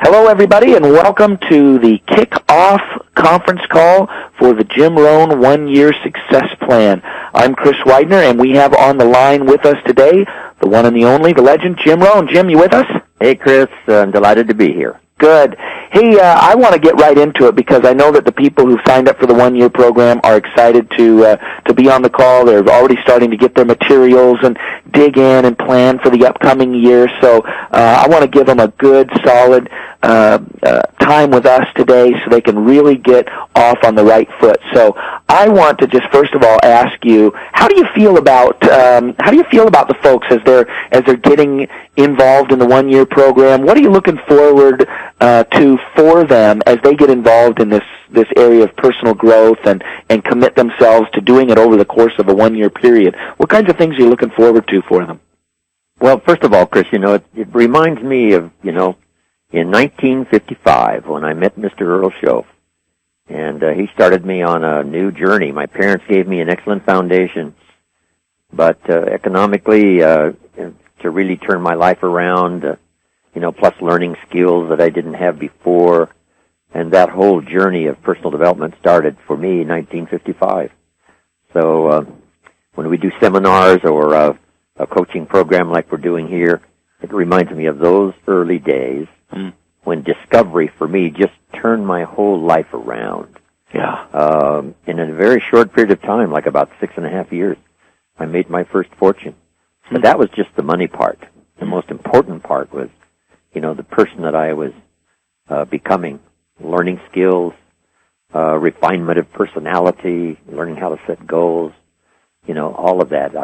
Hello, everybody, and welcome to the kick-off conference call for the Jim Rohn One-Year Success Plan. I'm Chris Widener, and we have on the line with us today the one and the only, the legend, Jim Rohn. Jim, you with us? Hey, Chris. I'm delighted to be here. Good. Hey, I want to get right into it because I know that the people who signed up for the one-year program are excited to be on the call. They're already starting to get their materials and dig in and plan for the upcoming year. So I want to give them a good, solid time with us today so they can really get off on the right foot. So I want to just first of all ask you, how do you feel about the folks as they're getting involved in the one-year program? What are you looking forward to for them as they get involved in this area of personal growth and commit themselves to doing it over the course of a one-year period? What kinds of things are you looking forward to for them? Well, first of all, Chris, it reminds me of, in 1955 when I met Mr. Earl Schoaf, and he started me on a new journey. My parents gave me an excellent foundation, but economically, to really turn my life around, plus learning skills that I didn't have before, and that whole journey of personal development started for me in 1955. So when we do seminars or a coaching program like we're doing here, it reminds me of those early days when discovery for me just turned my whole life around. Yeah. In a very short period of time, like about 6.5 years, I made my first fortune. But that was just the money part. The most important part was, the person that I was becoming, learning skills, refinement of personality, learning how to set goals, all of that.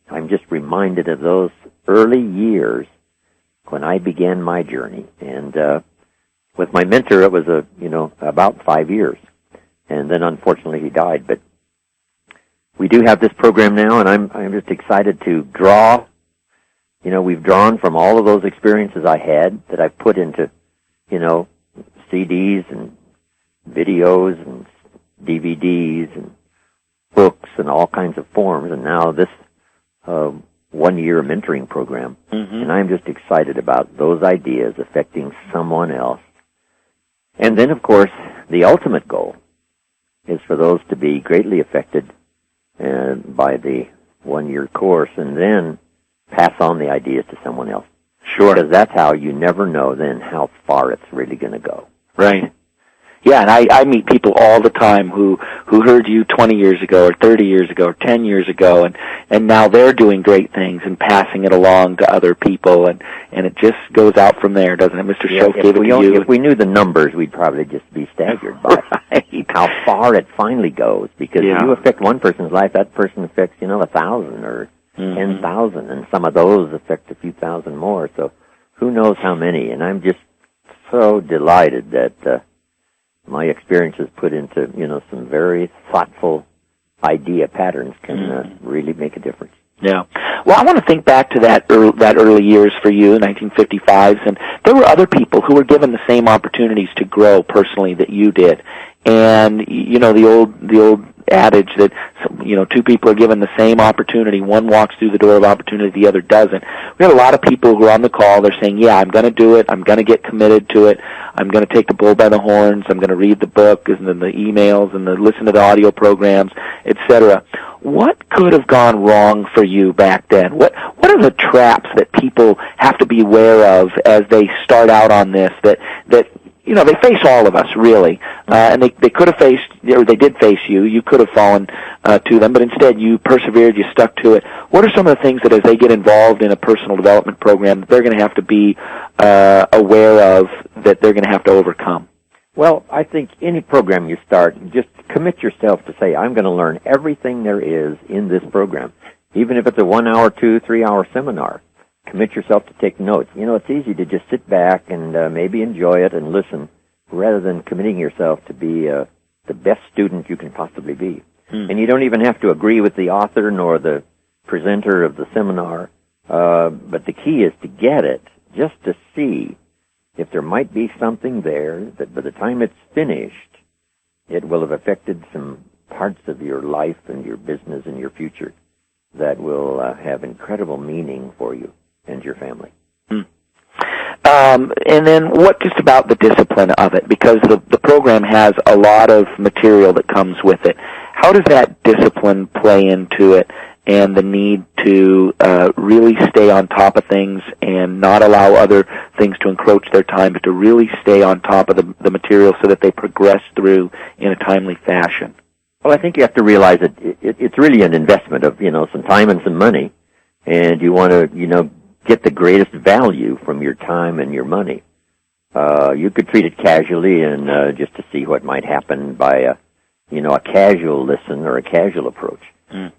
I'm just reminded of those early years when I began my journey. And with my mentor, it was about 5 years. And then unfortunately he died. But we do have this program now, and I'm just excited to draw. We've drawn from all of those experiences I had that I've put into, CDs and videos and DVDs and books and all kinds of forms, and now this one-year mentoring program. And I'm just excited about those ideas affecting someone else. And then, of course, the ultimate goal is for those to be greatly affected by the one-year course, and then pass on the ideas to someone else. Sure. Because that's how you never know then how far it's really going to go. Right. Yeah, and I meet people all the time who heard you 20 years ago or 30 years ago or 10 years ago, and now they're doing great things and passing it along to other people, and it just goes out from there, doesn't it? Mr. Schoaf gave it to you. If we knew the numbers, we'd probably just be staggered by how far it finally goes, because if you affect one person's life, that person affects, 1,000 or 10,000, and some of those affect a few thousand more, so who knows how many. And I'm just so delighted that my experiences put into, some very thoughtful idea patterns can really make a difference. Yeah. Well, I want to think back to that early years for you, 1955s, and there were other people who were given the same opportunities to grow personally that you did. And, the old adage that, two people are given the same opportunity. One walks through the door of opportunity, the other doesn't. We have a lot of people who are on the call. They're saying, yeah, I'm going to do it. I'm going to get committed to it. I'm going to take the bull by the horns. I'm going to read the book and then the emails and listen to the audio programs, etc. What could have gone wrong for you back then? What are the traps that people have to be aware of as they start out on this that they face all of us, really, and they could have faced, or they did face you. You could have fallen to them, but instead you persevered, you stuck to it. What are some of the things that as they get involved in a personal development program that they're going to have to be aware of, that they're going to have to overcome? Well, I think any program you start, just commit yourself to say, I'm going to learn everything there is in this program, even if it's a 1 hour, 2, 3 hour seminar. Commit yourself to take notes. It's easy to just sit back and maybe enjoy it and listen, rather than committing yourself to be the best student you can possibly be. And you don't even have to agree with the author nor the presenter of the seminar, but the key is to get it, just to see if there might be something there that by the time it's finished, it will have affected some parts of your life and your business and your future that will have incredible meaning for you and your family. And then what just about the discipline of it? Because the program has a lot of material that comes with it. How does that discipline play into it, and the need to really stay on top of things and not allow other things to encroach their time, but to really stay on top of the material so that they progress through in a timely fashion? Well, I think you have to realize that it's really an investment of, some time and some money, and you want to, get the greatest value from your time and your money. You could treat it casually and just to see what might happen by a casual listen or a casual approach.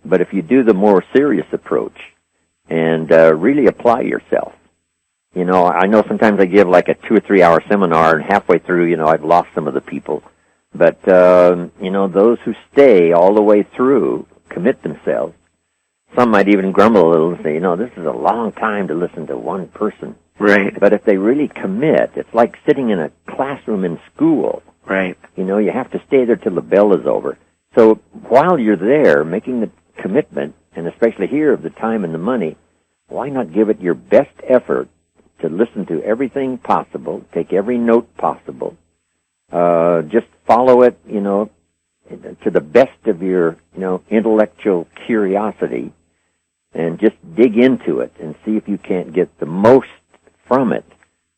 But if you do the more serious approach and really apply yourself, I know sometimes I give like a 2 or 3 hour seminar, and halfway through, I've lost some of the people. But, those who stay all the way through, commit themselves. Some might even grumble a little and say, this is a long time to listen to one person. Right. But if they really commit, it's like sitting in a classroom in school. Right. You have to stay there till the bell is over. So while you're there making the commitment, and especially here of the time and the money, why not give it your best effort to listen to everything possible, take every note possible, just follow it, to the best of your, intellectual curiosity, and just dig into it and see if you can't get the most from it,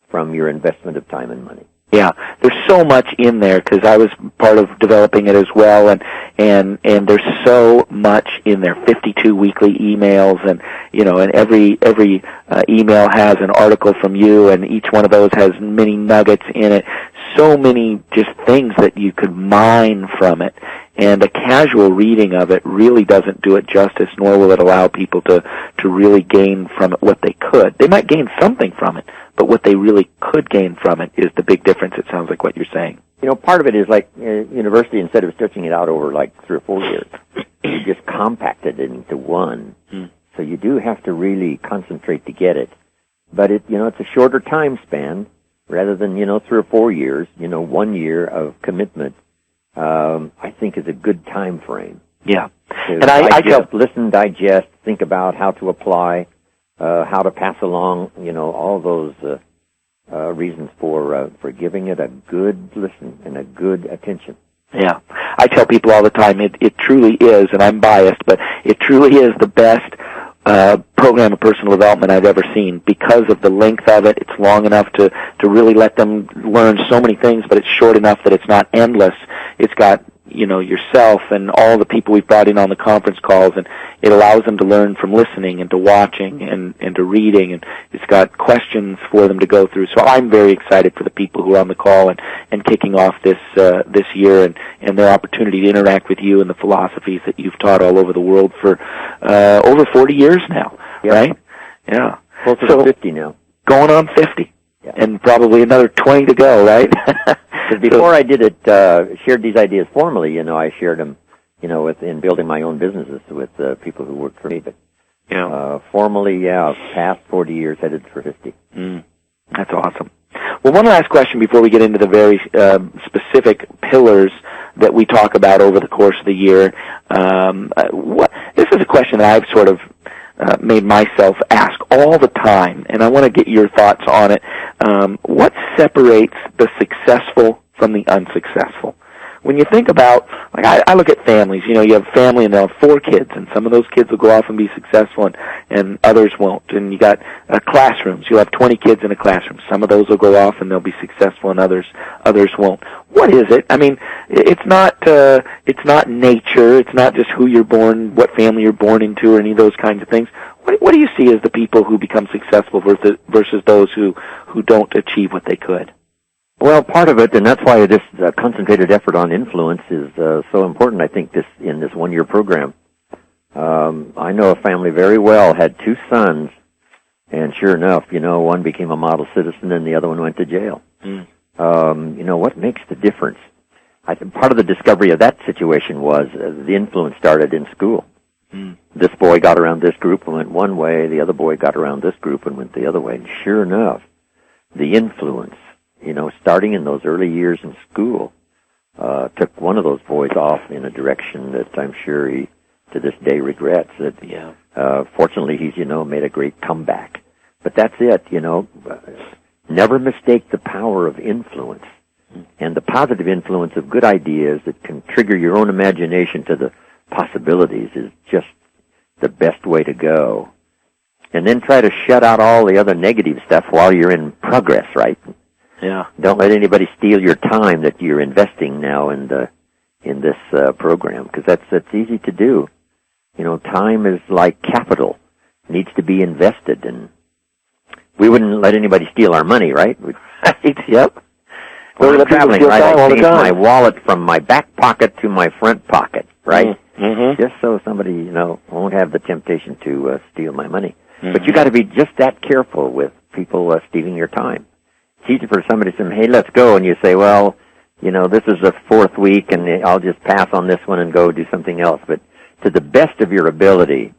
from your investment of time and money. Yeah, there's so much in there because I was part of developing it as well, and there's so much in there. 52 weekly emails, and and every email has an article from you, and each one of those has many nuggets in it. So many just things that you could mine from it. And a casual reading of it really doesn't do it justice, nor will it allow people to really gain from it what they could. They might gain something from it, but what they really could gain from it is the big difference, it sounds like what you're saying. Part of it is like university, instead of stretching it out over like 3 or 4 years, you just compacted it into one. So you do have to really concentrate to get it. But it's a shorter time span rather than, 3 or 4 years, 1 year of commitment. I think is a good time frame. Yeah. And I just listen, digest, think about how to apply, how to pass along, all those reasons for giving it a good listen and a good attention. Yeah. I tell people all the time it truly is, and I'm biased, but it truly is the best program of personal development I've ever seen because of the length of it. It's long enough to really let them learn so many things, but it's short enough that it's not endless. It's got, yourself and all the people we've brought in on the conference calls, and it allows them to learn from listening and to watching and to reading, and it's got questions for them to go through. So I'm very excited for the people who are on the call and kicking off this year and their opportunity to interact with you and the philosophies that you've taught all over the world for over 40 years now, right? Yeah. Closer to 50 now. Going on 50. Yeah. And probably another 20 to go, right? Because before I did it, shared these ideas formally, I shared them, in building my own businesses with people who worked for me. But formally, past 40 years, headed for 50. That's awesome. Well, one last question before we get into the very specific pillars that we talk about over the course of the year. This is a question that I've sort of made myself ask all the time, and I want to get your thoughts on it. What separates the successful from the unsuccessful? When you think about, I look at families, you have a family and they'll have 4 kids, and some of those kids will go off and be successful, and others won't. And you got classrooms, you'll have 20 kids in a classroom. Some of those will go off and they'll be successful, and others won't. What is it? I mean, it's not nature, it's not just who you're born, what family you're born into, or any of those kinds of things. What do you see as the people who become successful versus those who don't achieve what they could? Well, part of it, and that's why this concentrated effort on influence is so important, I think, in this 1-year program. I know a family very well, had 2 sons, and sure enough, one became a model citizen and the other one went to jail. What makes the difference? I think part of the discovery of that situation was the influence started in school. This boy got around this group and went one way, the other boy got around this group and went the other way. And sure enough, the influence, starting in those early years in school, took one of those boys off in a direction that I'm sure he, to this day, regrets. Fortunately, he's, made a great comeback. But that's it, Never mistake the power of influence and the positive influence of good ideas that can trigger your own imagination to the possibilities is just the best way to go. And then try to shut out all the other negative stuff while you're in progress, right? Yeah. Don't let anybody steal your time that you're investing now in this program, because that's easy to do. Time is like capital. It needs to be invested, and we wouldn't let anybody steal our money, right? Right, yep. When I'm traveling, right, I change time. my wallet from my back pocket to my front pocket, right? Mm-hmm. Just so somebody, won't have the temptation to steal my money. Mm-hmm. But you got to be just that careful with people stealing your time. It's easy for somebody to say, hey, let's go, and you say, well, this is the fourth week, and I'll just pass on this one and go do something else. But to the best of your ability,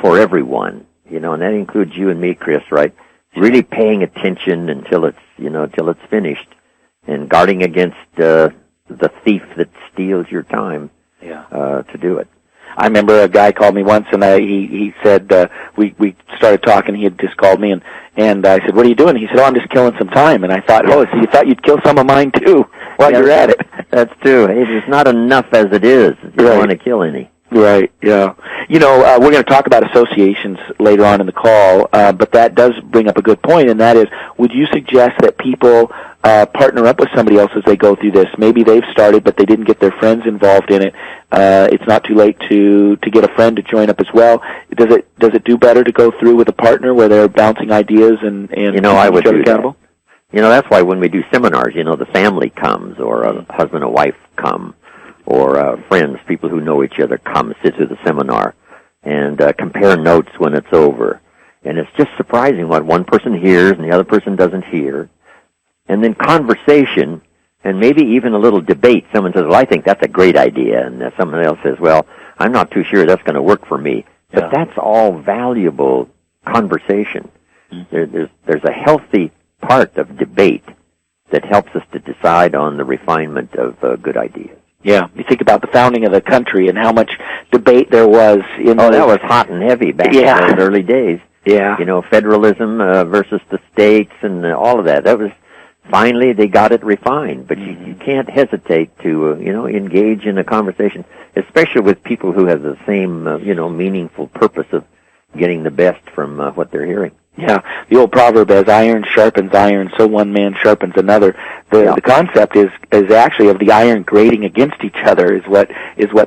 for everyone, and that includes you and me, Chris, right? Really paying attention until it's finished, and guarding against the thief that steals your time. To do it. I remember a guy called me once, and he said we started talking. He had just called me, and I said, "What are you doing?" He said, "Oh, I'm just killing some time." And I thought, "Oh, so you thought you'd kill some of mine too while you're at it?" That's true. It's not enough as it is. You don't want to kill any. Right, yeah. We're going to talk about associations later on in the call, but that does bring up a good point, and that is, would you suggest that people partner up with somebody else as they go through this? Maybe they've started, but they didn't get their friends involved in it. It's not too late to get a friend to join up as well. Does it do better to go through with a partner where they're bouncing ideas and I would each other do accountable? That. That's why when we do seminars, the family comes, or a husband and wife come, or friends, people who know each other come sit through the seminar and compare notes when it's over. And it's just surprising what one person hears and the other person doesn't hear. And then conversation, and maybe even a little debate. Someone says, well, I think that's a great idea. And someone else says, well, I'm not too sure that's going to work for me. But that's all valuable conversation. There's a healthy part of debate that helps us to decide on the refinement of good ideas. Yeah, you think about the founding of the country and how much debate there was in that was hot and heavy back in those early days. Yeah. Federalism versus the states and all of that. That was, finally they got it refined. But you can't hesitate to, engage in a conversation, especially with people who have the same, meaningful purpose of getting the best from what they're hearing. Yeah, the old proverb, as iron sharpens iron, so one man sharpens another. The concept is actually of the iron grating against each other is what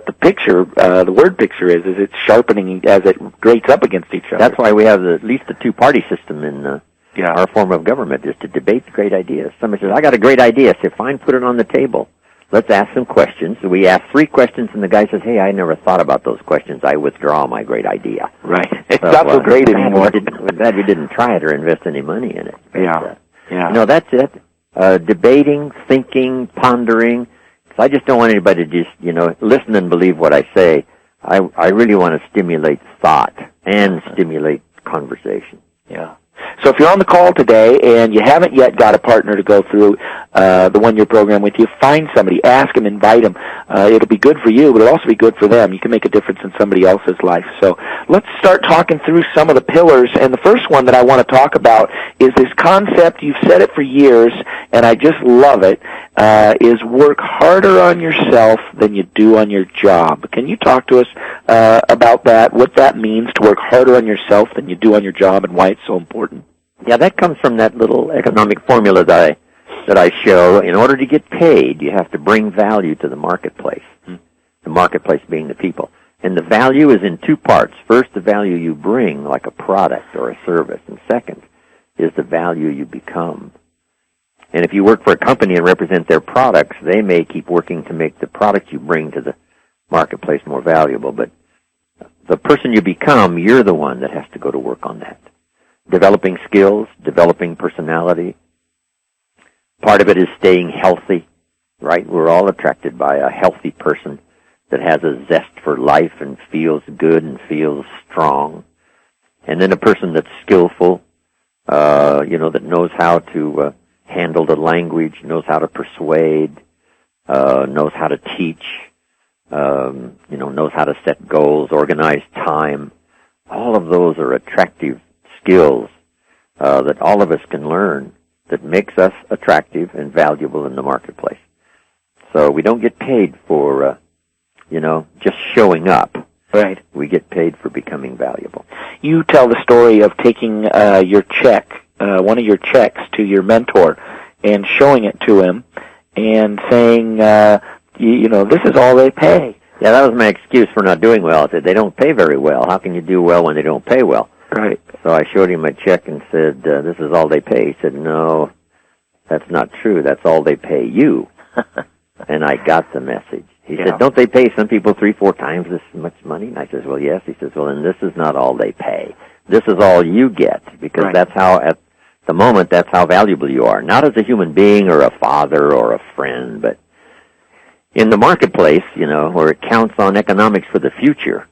the picture, the word picture is it's sharpening as it grates up against each other. That's why we have at least the two-party system in our form of government, is to debate the great ideas. Somebody says, I got a great idea. I say, fine, put it on the table. Let's ask some questions. So we ask 3 questions, and the guy says, hey, I never thought about those questions. I withdraw my great idea. Right. It's not so great anymore. We're glad we didn't try it or invest any money in it. But, that's it. Debating, thinking, pondering. So I just don't want anybody to just, listen and believe what I say. I really want to stimulate thought and stimulate conversation. Yeah. So if you're on the call today and you haven't yet got a partner to go through the one-year program with you, find somebody, ask them, invite them. It'll be good for you, but it'll also be good for them. You can make a difference in somebody else's life. So let's start talking through some of the pillars. And the first one that I want to talk about is this concept. You've said it for years, and I just love it, is work harder on yourself than you do on your job. Can you talk to us about that, what that means to work harder on yourself than you do on your job, and why it's so important? Yeah, that comes from that little economic formula that I show. In order to get paid, you have to bring value to the marketplace. The marketplace being the people. And the value is in 2 parts. First, the value you bring, like a product or a service. And second is the value you become. And if you work for a company and represent their products, they may keep working to make the product you bring to the marketplace more valuable. But the person you become, you're the one that has to go to work on that. Developing skills, developing personality. Part of it is staying healthy, right? We're all attracted by a healthy person that has a zest for life and feels good and feels strong. And then a person that's skillful, that knows how to handle the language, knows how to persuade, knows how to teach, knows how to set goals, organize time. All of those are attractive skills that all of us can learn that makes us attractive and valuable in the marketplace. So we don't get paid for, just showing up. Right. We get paid for becoming valuable. You tell the story of taking your check, one of your checks to your mentor and showing it to him and saying, this is all they pay. Yeah, that was my excuse for not doing well. I said, they don't pay very well. How can you do well when they don't pay well? Right. So I showed him my check and said, this is all they pay. He said, no, that's not true. That's all they pay you. And I got the message. He said, don't they pay some people 3-4 times this much money? And I says, well, yes. He says, well, then this is not all they pay. This is all you get, because that's how, at the moment, that's how valuable you are. Not as a human being or a father or a friend, but in the marketplace, where it counts on economics for the future,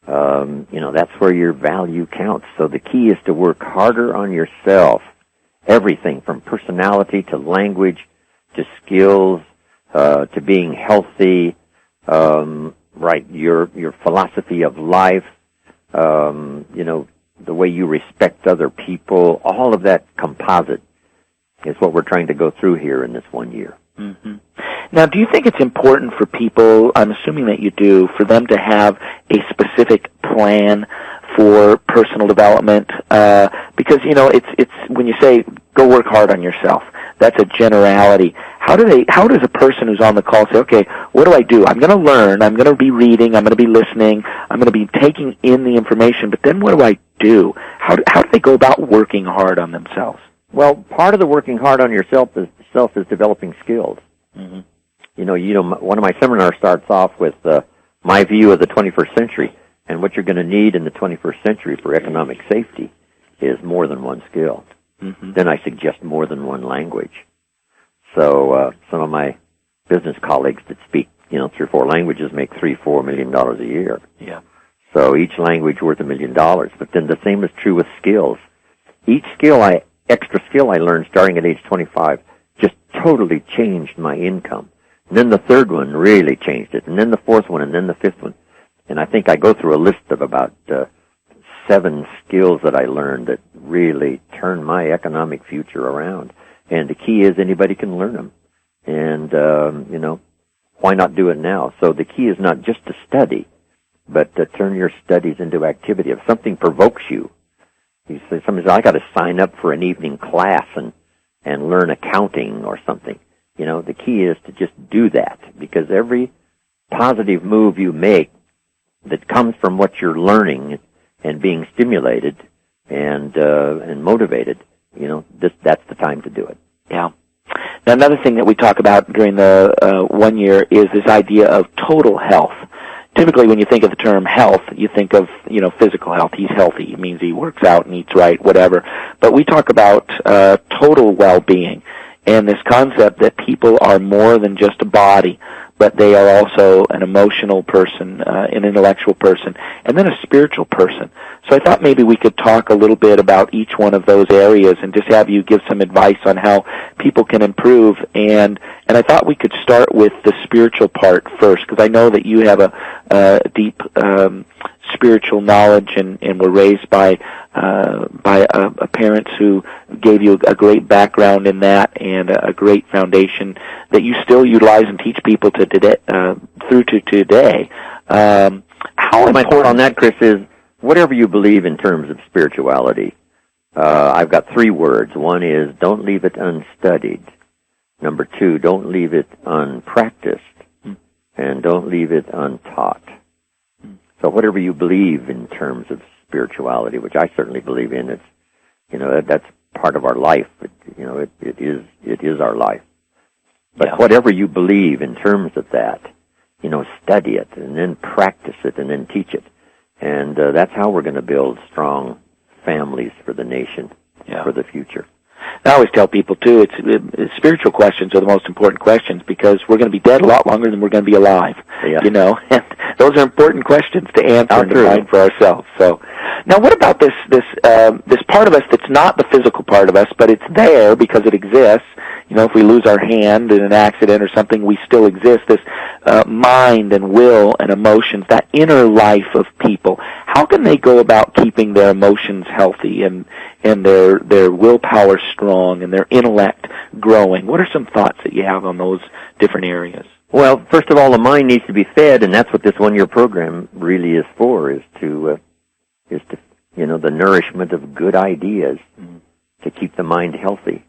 that's where your value counts. So the key is to work harder on yourself. Everything from personality to language to skills to being healthy, your philosophy of life, the way you respect other people, all of that composite is what we're trying to go through here in this 1 year. Mm-hmm. Now, do you think it's important for people, I'm assuming that you do, for them to have a specific plan for personal development? Because, it's when you say go work hard on yourself, that's a generality. How does a person who's on the call say, okay, what do I do? I'm going to learn, I'm going to be reading, I'm going to be listening, I'm going to be taking in the information, but then what do I do? How do they go about working hard on themselves? Well, part of the working hard on yourself is developing skills. Mm-hmm. One of my seminars starts off with my view of the 21st century, and what you're going to need in the 21st century for economic safety is more than one skill. Mm-hmm. Then I suggest more than one language. So some of my business colleagues that speak, 3 or 4 languages make $3-4 million a year. Yeah. So each language worth $1 million. But then the same is true with skills. Each extra skill I learned starting at age 25 just totally changed my income. And then the third one really changed it. And then the fourth one, and then the fifth one. And I think I go through a list of about 7 skills that I learned that really turned my economic future around. And the key is anybody can learn them. And, why not do it now? So the key is not just to study, but to turn your studies into activity. If something provokes you, somebody says, I got to sign up for an evening class and learn accounting or something. The key is to just do that, because every positive move you make that comes from what you're learning and being stimulated and motivated, that's the time to do it. Yeah. Now, another thing that we talk about during the 1 year is this idea of total health. Typically, when you think of the term health, you think of, physical health. He's healthy. It means he works out and eats right, whatever. But we talk about total well-being and this concept that people are more than just a body, but they are also an emotional person, an intellectual person, and then a spiritual person. So I thought maybe we could talk a little bit about each one of those areas and just have you give some advice on how people can improve. And I thought we could start with the spiritual part first, because I know that you have a deep spiritual knowledge and were raised by parents who gave you a great background in that and a great foundation that you still utilize and teach people to today, through to today. How important on that, Chris, is whatever you believe in terms of spirituality. I've got 3 words. One is don't leave it unstudied. Number 2, don't leave it unpracticed. And don't leave it untaught. So whatever you believe in terms of spirituality, which I certainly believe in, it's, that's part of our life. It is our life. But whatever you believe in terms of that, study it and then practice it and then teach it. And that's how we're going to build strong families for the nation, for the future. I always tell people, too, it's spiritual questions are the most important questions, because we're going to be dead a lot longer than we're going to be alive, and those are important questions to answer and to find for ourselves. So, now what about this part of us that's not the physical part of us, but it's there because it exists, if we lose our hand in an accident or something, we still exist. This mind and will and emotions, that inner life of people. How can they go about keeping their emotions healthy and their willpower strong and their intellect growing? What are some thoughts that you have on those different areas? Well, first of all, the mind needs to be fed, and that's what this one-year program really is for, is to the nourishment of good ideas to keep the mind healthy,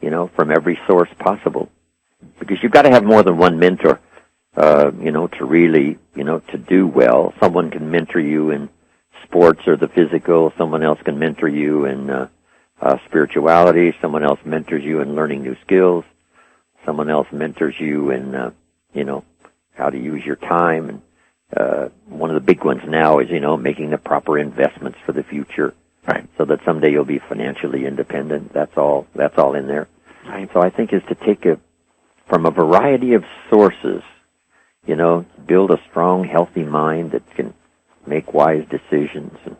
from every source possible. Because you've got to have more than one mentor, to really, to do well. Someone can mentor you in sports or the physical. Someone else can mentor you in spirituality. Someone else mentors you in learning new skills. Someone else mentors you in, how to use your time. And one of the big ones now is, making the proper investments for the future. Right. So that someday you'll be financially independent. That's all in there. Right. So I think is to take from a variety of sources, build a strong, healthy mind that can make wise decisions and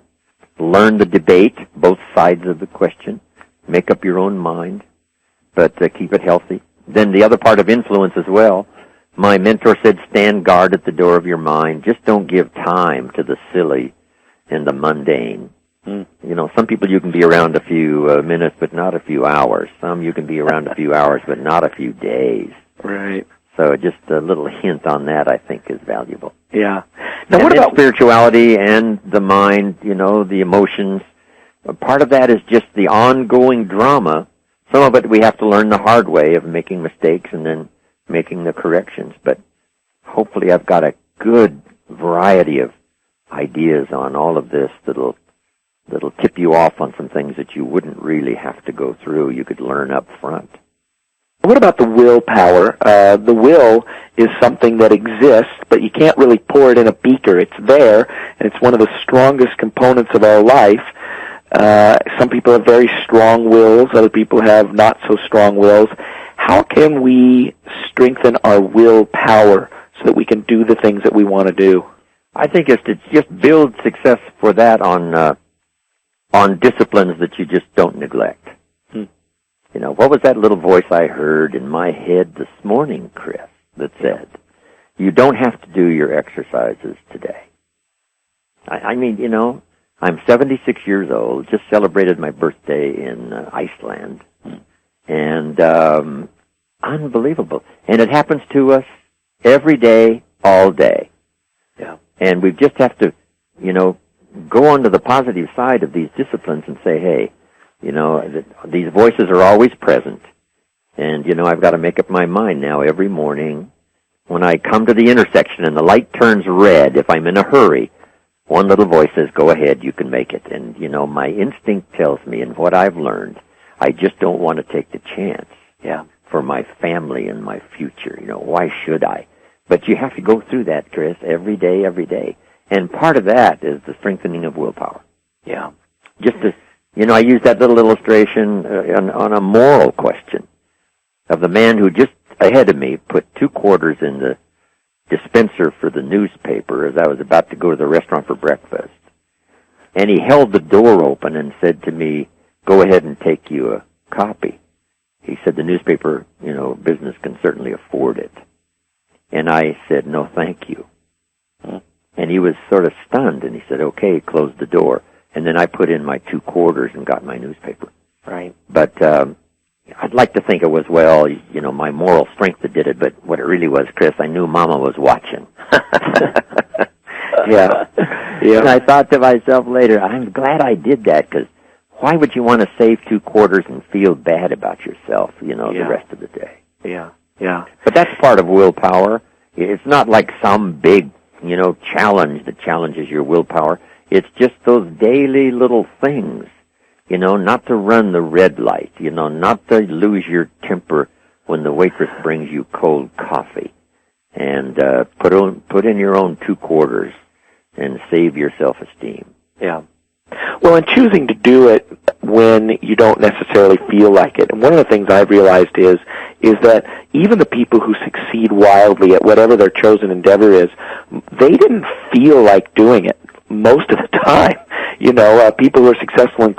learn the debate, both sides of the question, make up your own mind, but keep it healthy. Then the other part of influence as well. My mentor said, stand guard at the door of your mind. Just don't give time to the silly and the mundane. Some people you can be around a few minutes, but not a few hours. Some you can be around a few hours, but not a few days. Right. So just a little hint on that, I think, is valuable. Yeah. Now, and what about spirituality and the mind, the emotions? Part of that is just the ongoing drama. Some of it we have to learn the hard way of making mistakes and then making the corrections. But hopefully I've got a good variety of ideas on all of this that'll tip you off on some things that you wouldn't really have to go through. You could learn up front. What about the willpower? The will is something that exists, but you can't really pour it in a beaker. It's there, and it's one of the strongest components of our life. Some people have very strong wills. Other people have not so strong wills. How can we strengthen our willpower so that we can do the things that we want to do? I think it's to just build success for that on disciplines that you just don't neglect. What was that little voice I heard in my head this morning, Chris, that said, you don't have to do your exercises today? I mean, I'm 76 years old, just celebrated my birthday in Iceland, and unbelievable. And it happens to us every day, all day. Yeah. And we just have to, go on to the positive side of these disciplines and say, hey, these voices are always present. And, I've got to make up my mind now every morning. When I come to the intersection and the light turns red, if I'm in a hurry, one little voice says, go ahead, you can make it. And, my instinct tells me, and what I've learned, I just don't want to take the chance for my family and my future. Why should I? But you have to go through that, Chris, every day, every day. And part of that is the strengthening of willpower. Yeah. Just to, I use that little illustration on a moral question of the man who just ahead of me put 2 quarters in the dispenser for the newspaper as I was about to go to the restaurant for breakfast. And he held the door open and said to me, go ahead and take you a copy. He said, the newspaper, business can certainly afford it. And I said, no, thank you. And he was sort of stunned, and he said, okay, closed the door. And then I put in my 2 quarters and got my newspaper. Right. But I'd like to think it was, my moral strength that did it, but what it really was, Chris, I knew Mama was watching. Yeah. And I thought to myself later, I'm glad I did that, because why would you want to save 2 quarters and feel bad about yourself, the rest of the day? Yeah. Yeah. But that's part of willpower. It's not like some big, challenge that challenges your willpower. It's just those daily little things, not to run the red light, not to lose your temper when the waitress brings you cold coffee, and put in your own 2 quarters and save your self-esteem. Yeah. Well, and choosing to do it when you don't necessarily feel like it. And one of the things I've realized is that even the people who succeed wildly at whatever their chosen endeavor is, they didn't feel like doing it most of the time. People who are successful in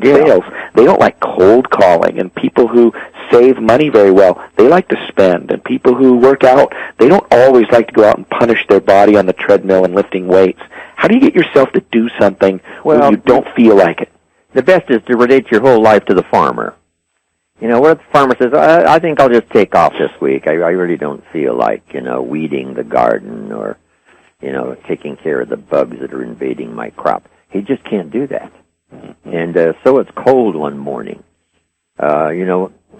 sales, they don't like cold calling, and people who save money very well, they like to spend. And people who work out, they don't always like to go out and punish their body on the treadmill and lifting weights. How do you get yourself to do something when you don't feel like it? The best is to relate your whole life to the farmer. You know, where the farmer says, I think I'll just take off this week. I really don't feel like, weeding the garden or, taking care of the bugs that are invading my crop. He just can't do that. And so it's cold one morning. I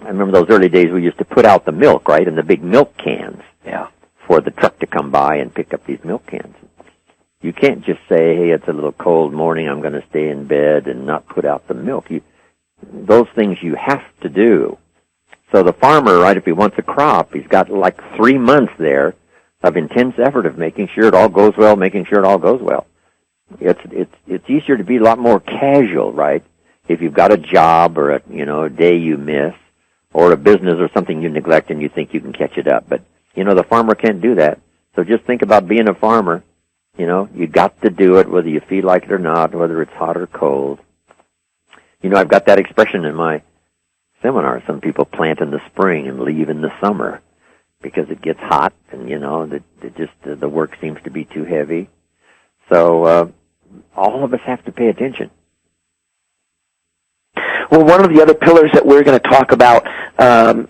remember those early days we used to put out the milk, right, in the big milk cans. Yeah. For the truck to come by and pick up these milk cans. You can't just say, hey, it's a little cold morning, I'm going to stay in bed and not put out the milk. Those things you have to do. So the farmer, right, if he wants a crop, he's got like 3 months there of intense effort of making sure it all goes well, making sure it all goes well. It's easier to be a lot more casual, right? If you've got a job or a day you miss, or a business or something you neglect and you think you can catch it up. But the farmer can't do that. So just think about being a farmer. You got to do it whether you feel like it or not, whether it's hot or cold. I've got that expression in my seminar. Some people plant in the spring and leave in the summer because it gets hot and the work seems to be too heavy. So all of us have to pay attention. Well, one of the other pillars that we're going to talk about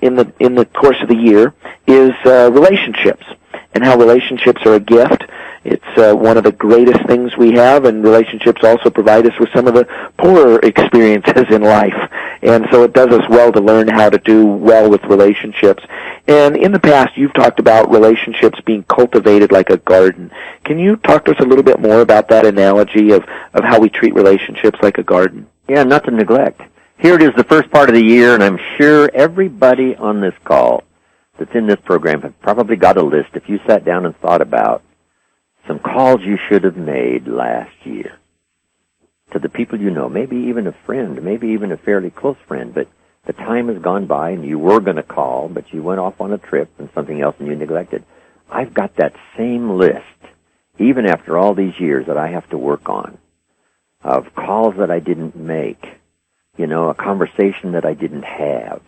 in the course of the year is relationships, and how relationships are a gift. It's one of the greatest things we have, and relationships also provide us with some of the poorer experiences in life. And so it does us well to learn how to do well with relationships. And in the past, you've talked about relationships being cultivated like a garden. Can you talk to us a little bit more about that analogy of how we treat relationships like a garden? Yeah, not to neglect. Here it is, the first part of the year, and I'm sure everybody on this call that's in this program have probably got a list, if you sat down and thought about some calls you should have made last year to the people you know, maybe even a friend, maybe even a fairly close friend, but the time has gone by and you were going to call, but you went off on a trip and something else and you neglected. I've got that same list, even after all these years, that I have to work on, of calls that I didn't make, a conversation that I didn't have,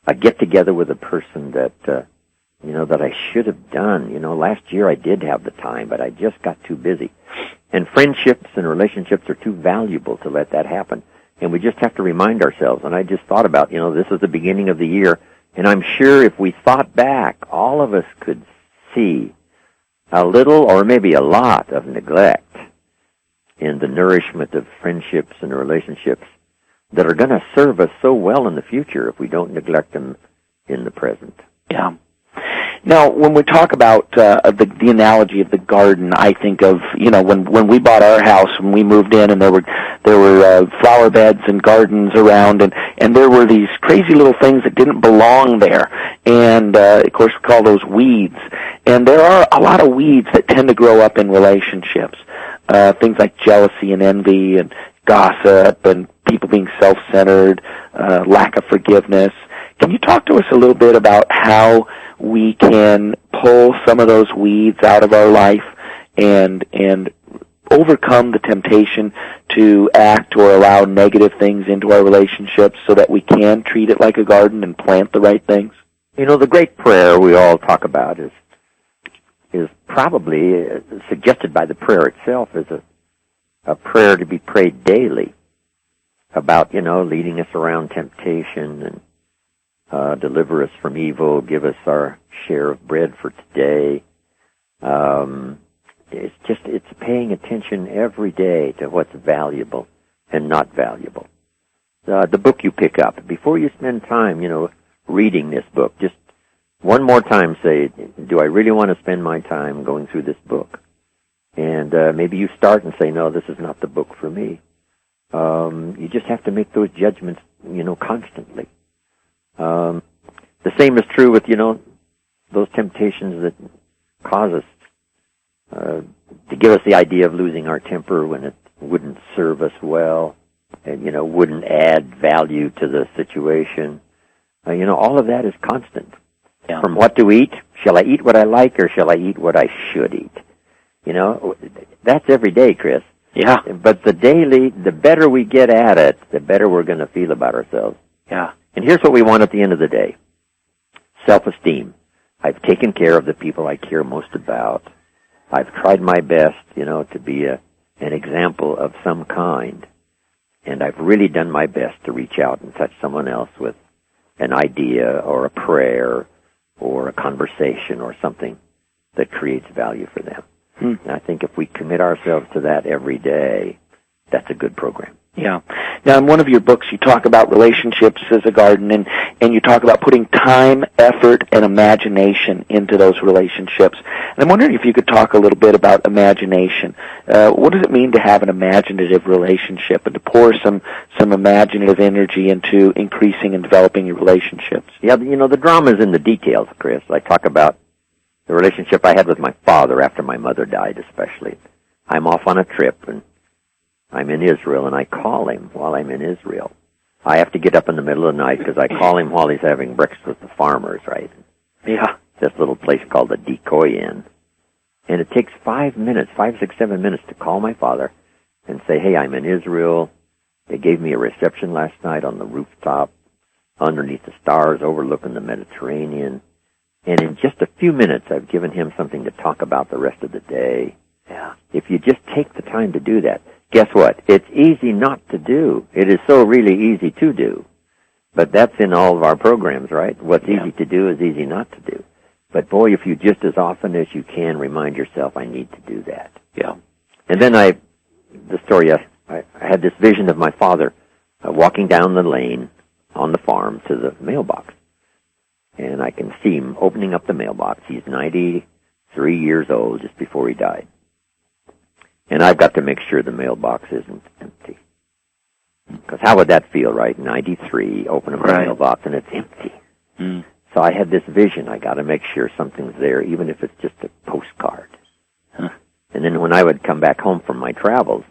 a get-together with a person that that I should have done. Last year I did have the time, but I just got too busy. And friendships and relationships are too valuable to let that happen. And we just have to remind ourselves. And I just thought about, this is the beginning of the year, and I'm sure if we thought back, all of us could see a little or maybe a lot of neglect in the nourishment of friendships and relationships that are going to serve us so well in the future if we don't neglect them in the present. Yeah. Now, when we talk about the analogy of the garden, I think of when we bought our house, when we moved in, and there were flower beds and gardens around, and there were these crazy little things that didn't belong there, and of course we call those weeds. And there are a lot of weeds that tend to grow up in relationships, things like jealousy and envy and gossip and people being self-centered, lack of forgiveness. Can you talk to us a little bit about how we can pull some of those weeds out of our life and overcome the temptation to act or allow negative things into our relationships so that we can treat it like a garden and plant the right things? The great prayer we all talk about is probably suggested by the prayer itself as a prayer to be prayed daily about, leading us around temptation and deliver us from evil, give us our share of bread for today. It's paying attention every day to what's valuable and not valuable. The book you pick up, before you spend time, reading this book, just one more time say, do I really want to spend my time going through this book? And maybe you start and say, no, this is not the book for me. You just have to make those judgments, constantly. The same is true with, those temptations that cause us to give us the idea of losing our temper when it wouldn't serve us well and, wouldn't add value to the situation. All of that is constant. Yeah. From what to eat, shall I eat what I like or shall I eat what I should eat? That's every day, Chris. Yeah. But the better we get at it, the better we're going to feel about ourselves. Yeah. And here's what we want at the end of the day. Self-esteem. I've taken care of the people I care most about. I've tried my best, to be an example of some kind. And I've really done my best to reach out and touch someone else with an idea or a prayer or a conversation or something that creates value for them. And I think if we commit ourselves to that every day, that's a good program. Yeah. Now, in one of your books, you talk about relationships as a garden, and you talk about putting time, effort, and imagination into those relationships. And I'm wondering if you could talk a little bit about imagination. What does it mean to have an imaginative relationship and to pour some imaginative energy into increasing and developing your relationships? Yeah, the drama's in the details, Chris. I talk about the relationship I had with my father after my mother died, especially. I'm off on a trip, and I'm in Israel, and I call him while I'm in Israel. I have to get up in the middle of the night because I call him while he's having breakfast with the farmers, right? Yeah. This little place called the Decoy Inn. And it takes 5 minutes, 5, 6, 7 minutes to call my father and say, hey, I'm in Israel. They gave me a reception last night on the rooftop underneath the stars overlooking the Mediterranean. And in just a few minutes, I've given him something to talk about the rest of the day. Yeah. If you just take the time to do that, guess what? It's easy not to do. It is so really easy to do. But that's in all of our programs, right? What's easy to do is easy not to do. But boy, if you just as often as you can remind yourself, I need to do that. Yeah. And then I had this vision of my father walking down the lane on the farm to the mailbox. And I can see him opening up the mailbox. He's 93 years old, just before he died. And I've got to make sure the mailbox isn't empty. Because how would that feel, right? 93, open up the mailbox, and it's empty. Mm. So I had this vision. I got to make sure something's there, even if it's just a postcard. Huh. And then when I would come back home from my travels,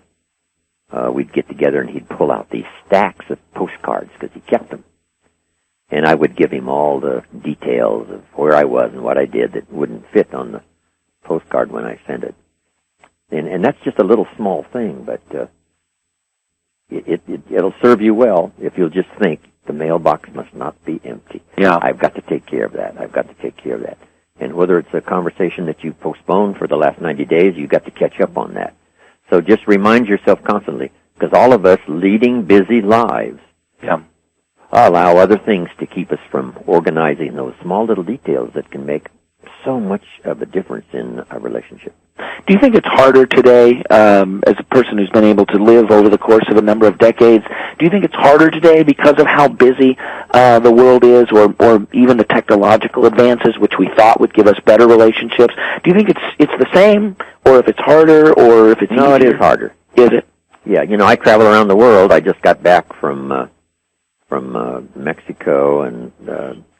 we'd get together, and he'd pull out these stacks of postcards, because he kept them. And I would give him all the details of where I was and what I did that wouldn't fit on the postcard when I sent it. And that's just a little small thing, but it'll serve you well if you'll just think the mailbox must not be empty. Yeah. I've got to take care of that. I've got to take care of that. And whether it's a conversation that you postponed for the last 90 days, you've got to catch up on that. So just remind yourself constantly, because all of us leading busy lives allow other things to keep us from organizing those small little details that can make so much of a difference in a relationship. Do you think it's harder today, as a person who's been able to live over the course of a number of decades, do you think it's harder today because of how busy the world is, or even the technological advances which we thought would give us better relationships? Do you think it's the same, or if it's harder, or if it's easier? No, it is harder. Is it? Yeah, I travel around the world. I just got back from Mexico, and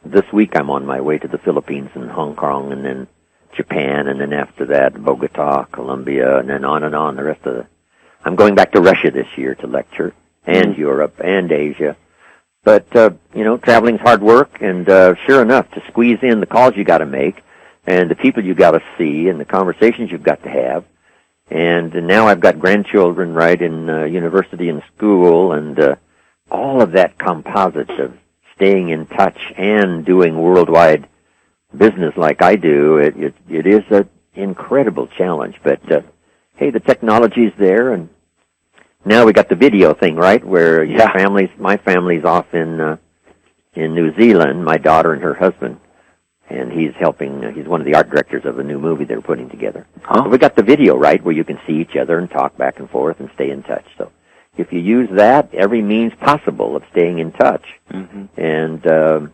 this week I'm on my way to the Philippines and Hong Kong, and then Japan, and then after that, Bogota, Colombia, and then on the rest of I'm going back to Russia this year to lecture, and Europe, and Asia. But, traveling's hard work, and sure enough, to squeeze in the calls you got to make, and the people you got to see, and the conversations you've got to have. And now I've got grandchildren, right, in university and school, and all of that composite of staying in touch and doing worldwide business like I do, it is an incredible challenge. But, hey, the technology's there, and now we got the video thing, right, where my family's off in New Zealand, my daughter and her husband, and he's one of the art directors of a new movie they're putting together. Oh. So we got the video, right, where you can see each other and talk back and forth and stay in touch. So if you use that, every means possible of staying in touch. Mm-hmm. And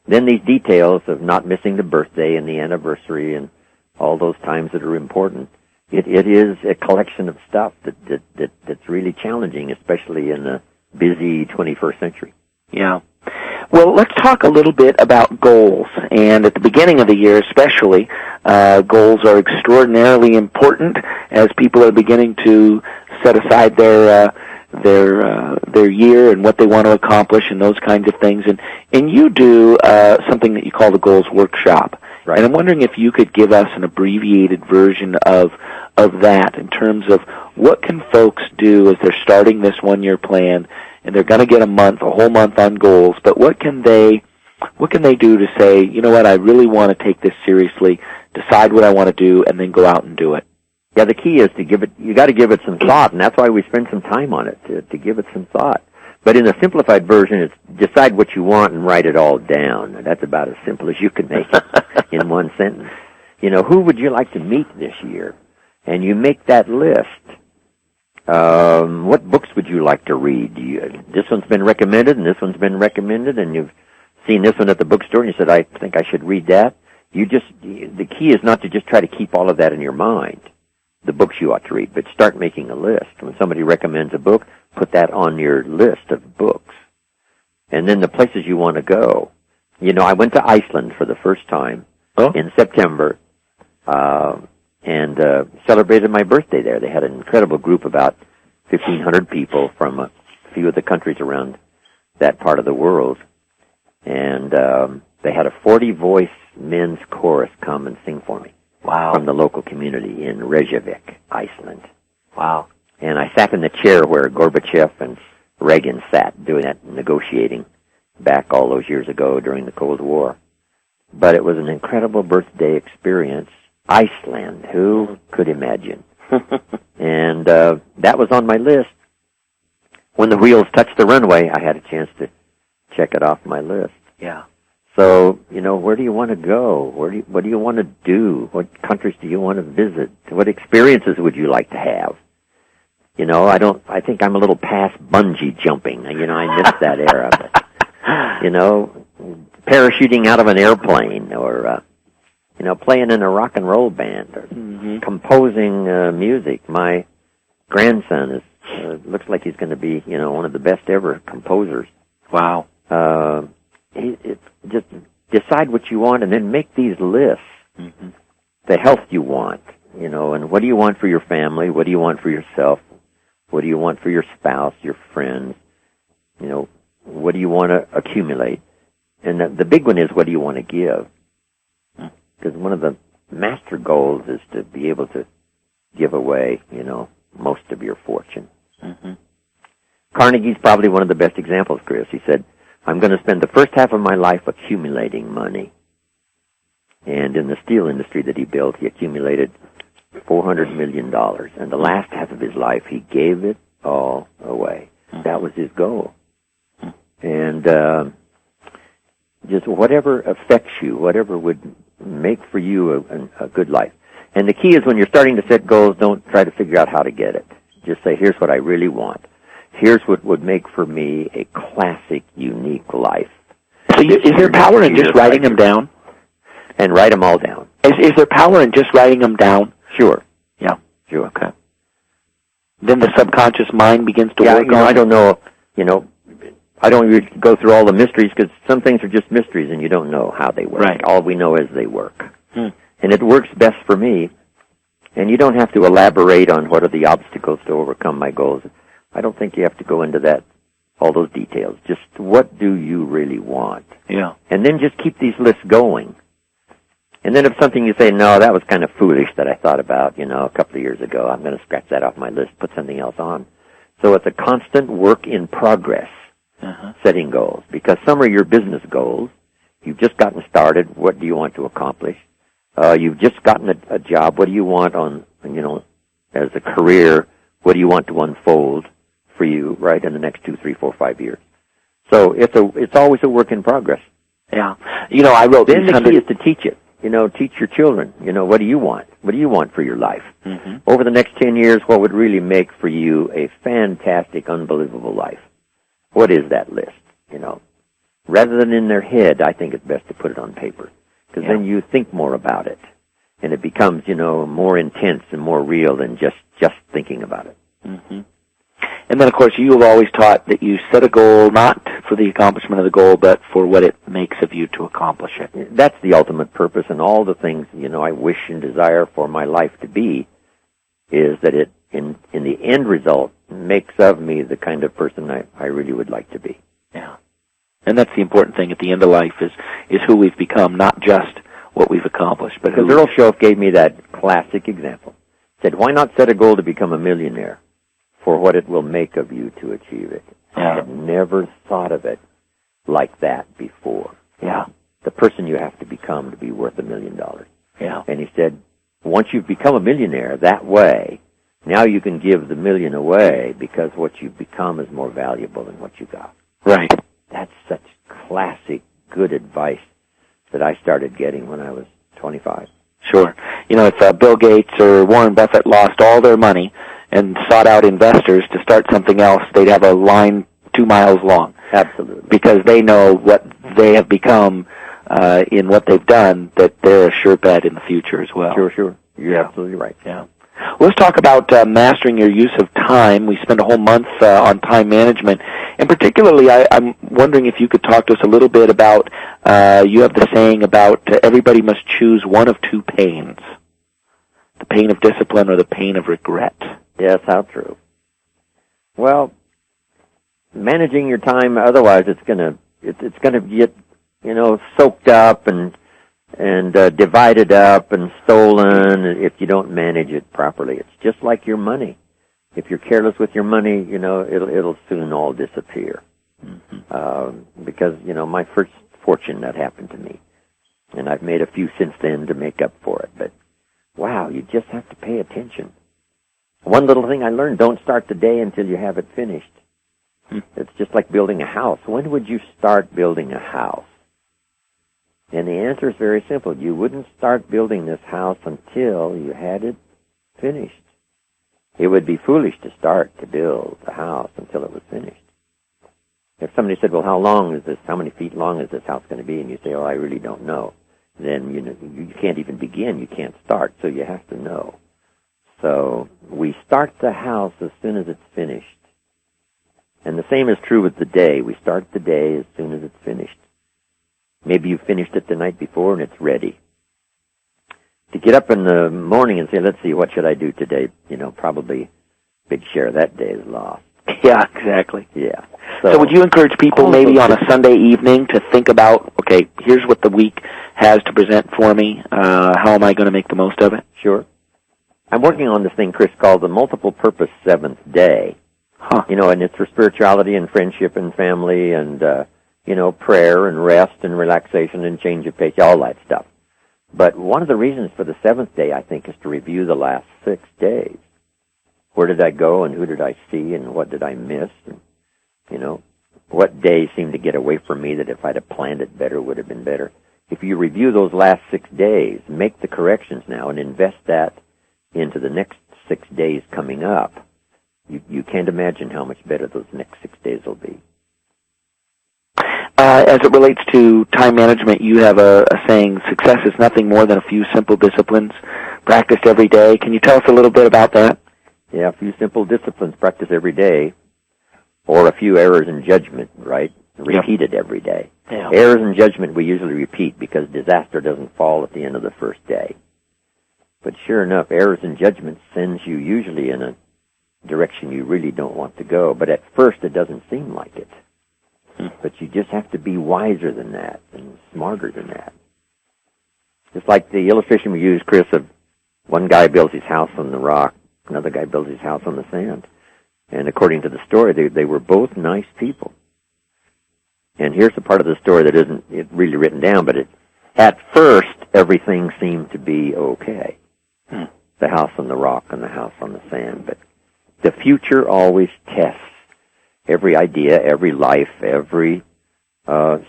then these details of not missing the birthday and the anniversary and all those times that are important, it is a collection of stuff that's really challenging, especially in the busy 21st century. Yeah. Well, let's talk a little bit about goals. And at the beginning of the year especially, goals are extraordinarily important as people are beginning to set aside their year and what they want to accomplish and those kinds of things. And you do something that you call the Goals Workshop. Right. And I'm wondering if you could give us an abbreviated version of that in terms of what can folks do as they're starting this one-year plan and they're going to get a whole month on goals, but what can they do to say, you know what, I really want to take this seriously, decide what I want to do, and then go out and do it? Yeah, the key is you got to give it some thought, and that's why we spend some time on it, to give it some thought. But in a simplified version, it's decide what you want and write it all down. That's about as simple as you can make it in one sentence. You know, who would you like to meet this year? And you make that list. What books would you like to read? This one's been recommended, and this one's been recommended, and you've seen this one at the bookstore, and you said, I think I should read that. The key is not to just try to keep all of that in your mind, the books you ought to read, but start making a list. When somebody recommends a book, put that on your list of books. And then the places you want to go. You know, I went to Iceland for the first time in September, and celebrated my birthday there. They had an incredible group, about 1,500 people from a few of the countries around that part of the world. And they had a 40-voice men's chorus come and sing for me. Wow. From the local community in Reykjavik, Iceland. Wow. And I sat in the chair where Gorbachev and Reagan sat doing that negotiating back all those years ago during the Cold War. But it was an incredible birthday experience. Iceland, who could imagine? And that was on my list. When the wheels touched the runway, I had a chance to check it off my list. Yeah. So, you know, where do you want to go? What do you want to do? What countries do you want to visit? What experiences would you like to have? You know, I think I'm a little past bungee jumping. You know, I missed that era. But, you know, parachuting out of an airplane, or, you know, playing in a rock and roll band, or composing music. My grandson looks like he's going to be, you know, one of the best ever composers. Wow. Just decide what you want, and then make these lists. The health you want, you know, and what do you want for your family? What do you want for yourself? What do you want for your spouse, your friends? You know, what do you want to accumulate? And the big one is, what do you want to give? Because one of the master goals is to be able to give away, you know, most of your fortune. Carnegie's probably one of the best examples, Chris. He said, I'm going to spend the first half of my life accumulating money. And in the steel industry that he built, he accumulated $400 million. And the last half of his life, he gave it all away. That was his goal. And just whatever affects you, whatever would make for you a good life. And the key is, when you're starting to set goals, don't try to figure out how to get it. Just say, here's what I really want. Here's what would make for me a classic, unique life. So is there power in just writing them down? And write them all down. Is there power in just writing them down? Sure. Yeah. Sure. Okay. Then the subconscious mind begins to work on it? I don't know, you know, I don't really go through all the mysteries, because some things are just mysteries and you don't know how they work. Right. All we know is they work. And it works best for me. And you don't have to elaborate on what are the obstacles to overcome my goals. I don't think you have to go into that, all those details. Just what do you really want? Yeah. And then just keep these lists going. And then if something you say, no, that was kind of foolish that I thought about, you know, a couple of years ago, I'm going to scratch that off my list, put something else on. So it's a constant work in progress, setting goals. Because some are your business goals. You've just gotten started. What do you want to accomplish? You've just gotten a job. What do you want on, you know, as a career? What do you want to unfold for you, right, in the next 2, 3, 4, 5 years? So it's always a work in progress. Yeah. You know, I wrote... Then the key is to teach it. You know, teach your children, you know, what do you want? What do you want for your life? Over the next 10 years, what would really make for you a fantastic, unbelievable life? What is that list, you know? Rather than in their head, I think it's best to put it on paper, because then you think more about it, and it becomes, you know, more intense and more real than just thinking about it. And then, of course, you have always taught that you set a goal not for the accomplishment of the goal, but for what it makes of you to accomplish it. That's the ultimate purpose, and all the things, you know, I wish and desire for my life to be, is that it, in the end result, makes of me the kind of person I really would like to be. Yeah. And that's the important thing at the end of life, is who we've become, not just what we've accomplished, but who... Because Earl Schoaf gave me that classic example. He said, why not set a goal to become a millionaire for what it will make of you to achieve it? I had never thought of it like that before. Yeah. The person you have to become to be worth $1 million. Yeah. And he said, once you've become a millionaire that way, now you can give the $1 million away because what you've become is more valuable than what you got. Right. That's such classic, good advice that I started getting when I was 25. Sure. You know, if Bill Gates or Warren Buffett lost all their money and sought out investors to start something else, they'd have a line 2 miles long. Absolutely. Because they know what they have become in what they've done, that they're a sure bet in the future as well. Sure. You're absolutely right. Yeah. Well, let's talk about mastering your use of time. We spent a whole month on time management. And particularly, I'm wondering if you could talk to us a little bit about, you have the saying about everybody must choose one of two pains, the pain of discipline or the pain of regret. Yes, how true. Well, managing your time, otherwise it's gonna get, soaked up and divided up and stolen if you don't manage it properly. It's just like your money. If you're careless with your money, it'll soon all disappear. Mm-hmm. Because, my first fortune, that happened to me. And I've made a few since then to make up for it. But, wow, you just have to pay attention. One little thing I learned, don't start the day until you have it finished. It's just like building a house. When would you start building a house? And the answer is very simple. You wouldn't start building this house until you had it finished. It would be foolish to start to build the house until it was finished. If somebody said, well, how many feet long is this house going to be? And you say, oh, I really don't know. Then, you can't even begin. You can't start, so you have to know. So we start the house as soon as it's finished. And the same is true with the day. We start the day as soon as it's finished. Maybe you finished it the night before and it's ready. To get up in the morning and say, let's see, what should I do today? Probably a big share of that day is lost. Yeah, exactly. Yeah. So would you encourage people maybe on a Sunday evening to think about, okay, here's what the week has to present for me. How am I going to make the most of it? Sure. I'm working on this thing, Chris, called the multiple purpose seventh day. Huh. And it's for spirituality and friendship and family and, prayer and rest and relaxation and change of pace, all that stuff. But one of the reasons for the seventh day, I think, is to review the last 6 days. Where did I go and who did I see and what did I miss? And, what days seemed to get away from me that if I'd have planned it better would have been better. If you review those last 6 days, make the corrections now and invest that into the next 6 days coming up, you can't imagine how much better those next 6 days will be. As it relates to time management, you have a saying, success is nothing more than a few simple disciplines practiced every day. Can you tell us a little bit about that? Yeah, a few simple disciplines practiced every day, or a few errors in judgment, right? Repeated every day. Yeah. Errors in judgment we usually repeat because disaster doesn't fall at the end of the first day. But sure enough, errors in judgment sends you usually in a direction you really don't want to go. But at first it doesn't seem like it. But you just have to be wiser than that and smarter than that. Just like the illustration we used, Chris, of one guy builds his house on the rock, another guy builds his house on the sand. And according to the story, they were both nice people. And here's the part of the story that isn't really written down, but at first, everything seemed to be okay. The house on the rock and the house on the sand. But the future always tests every idea, every life, every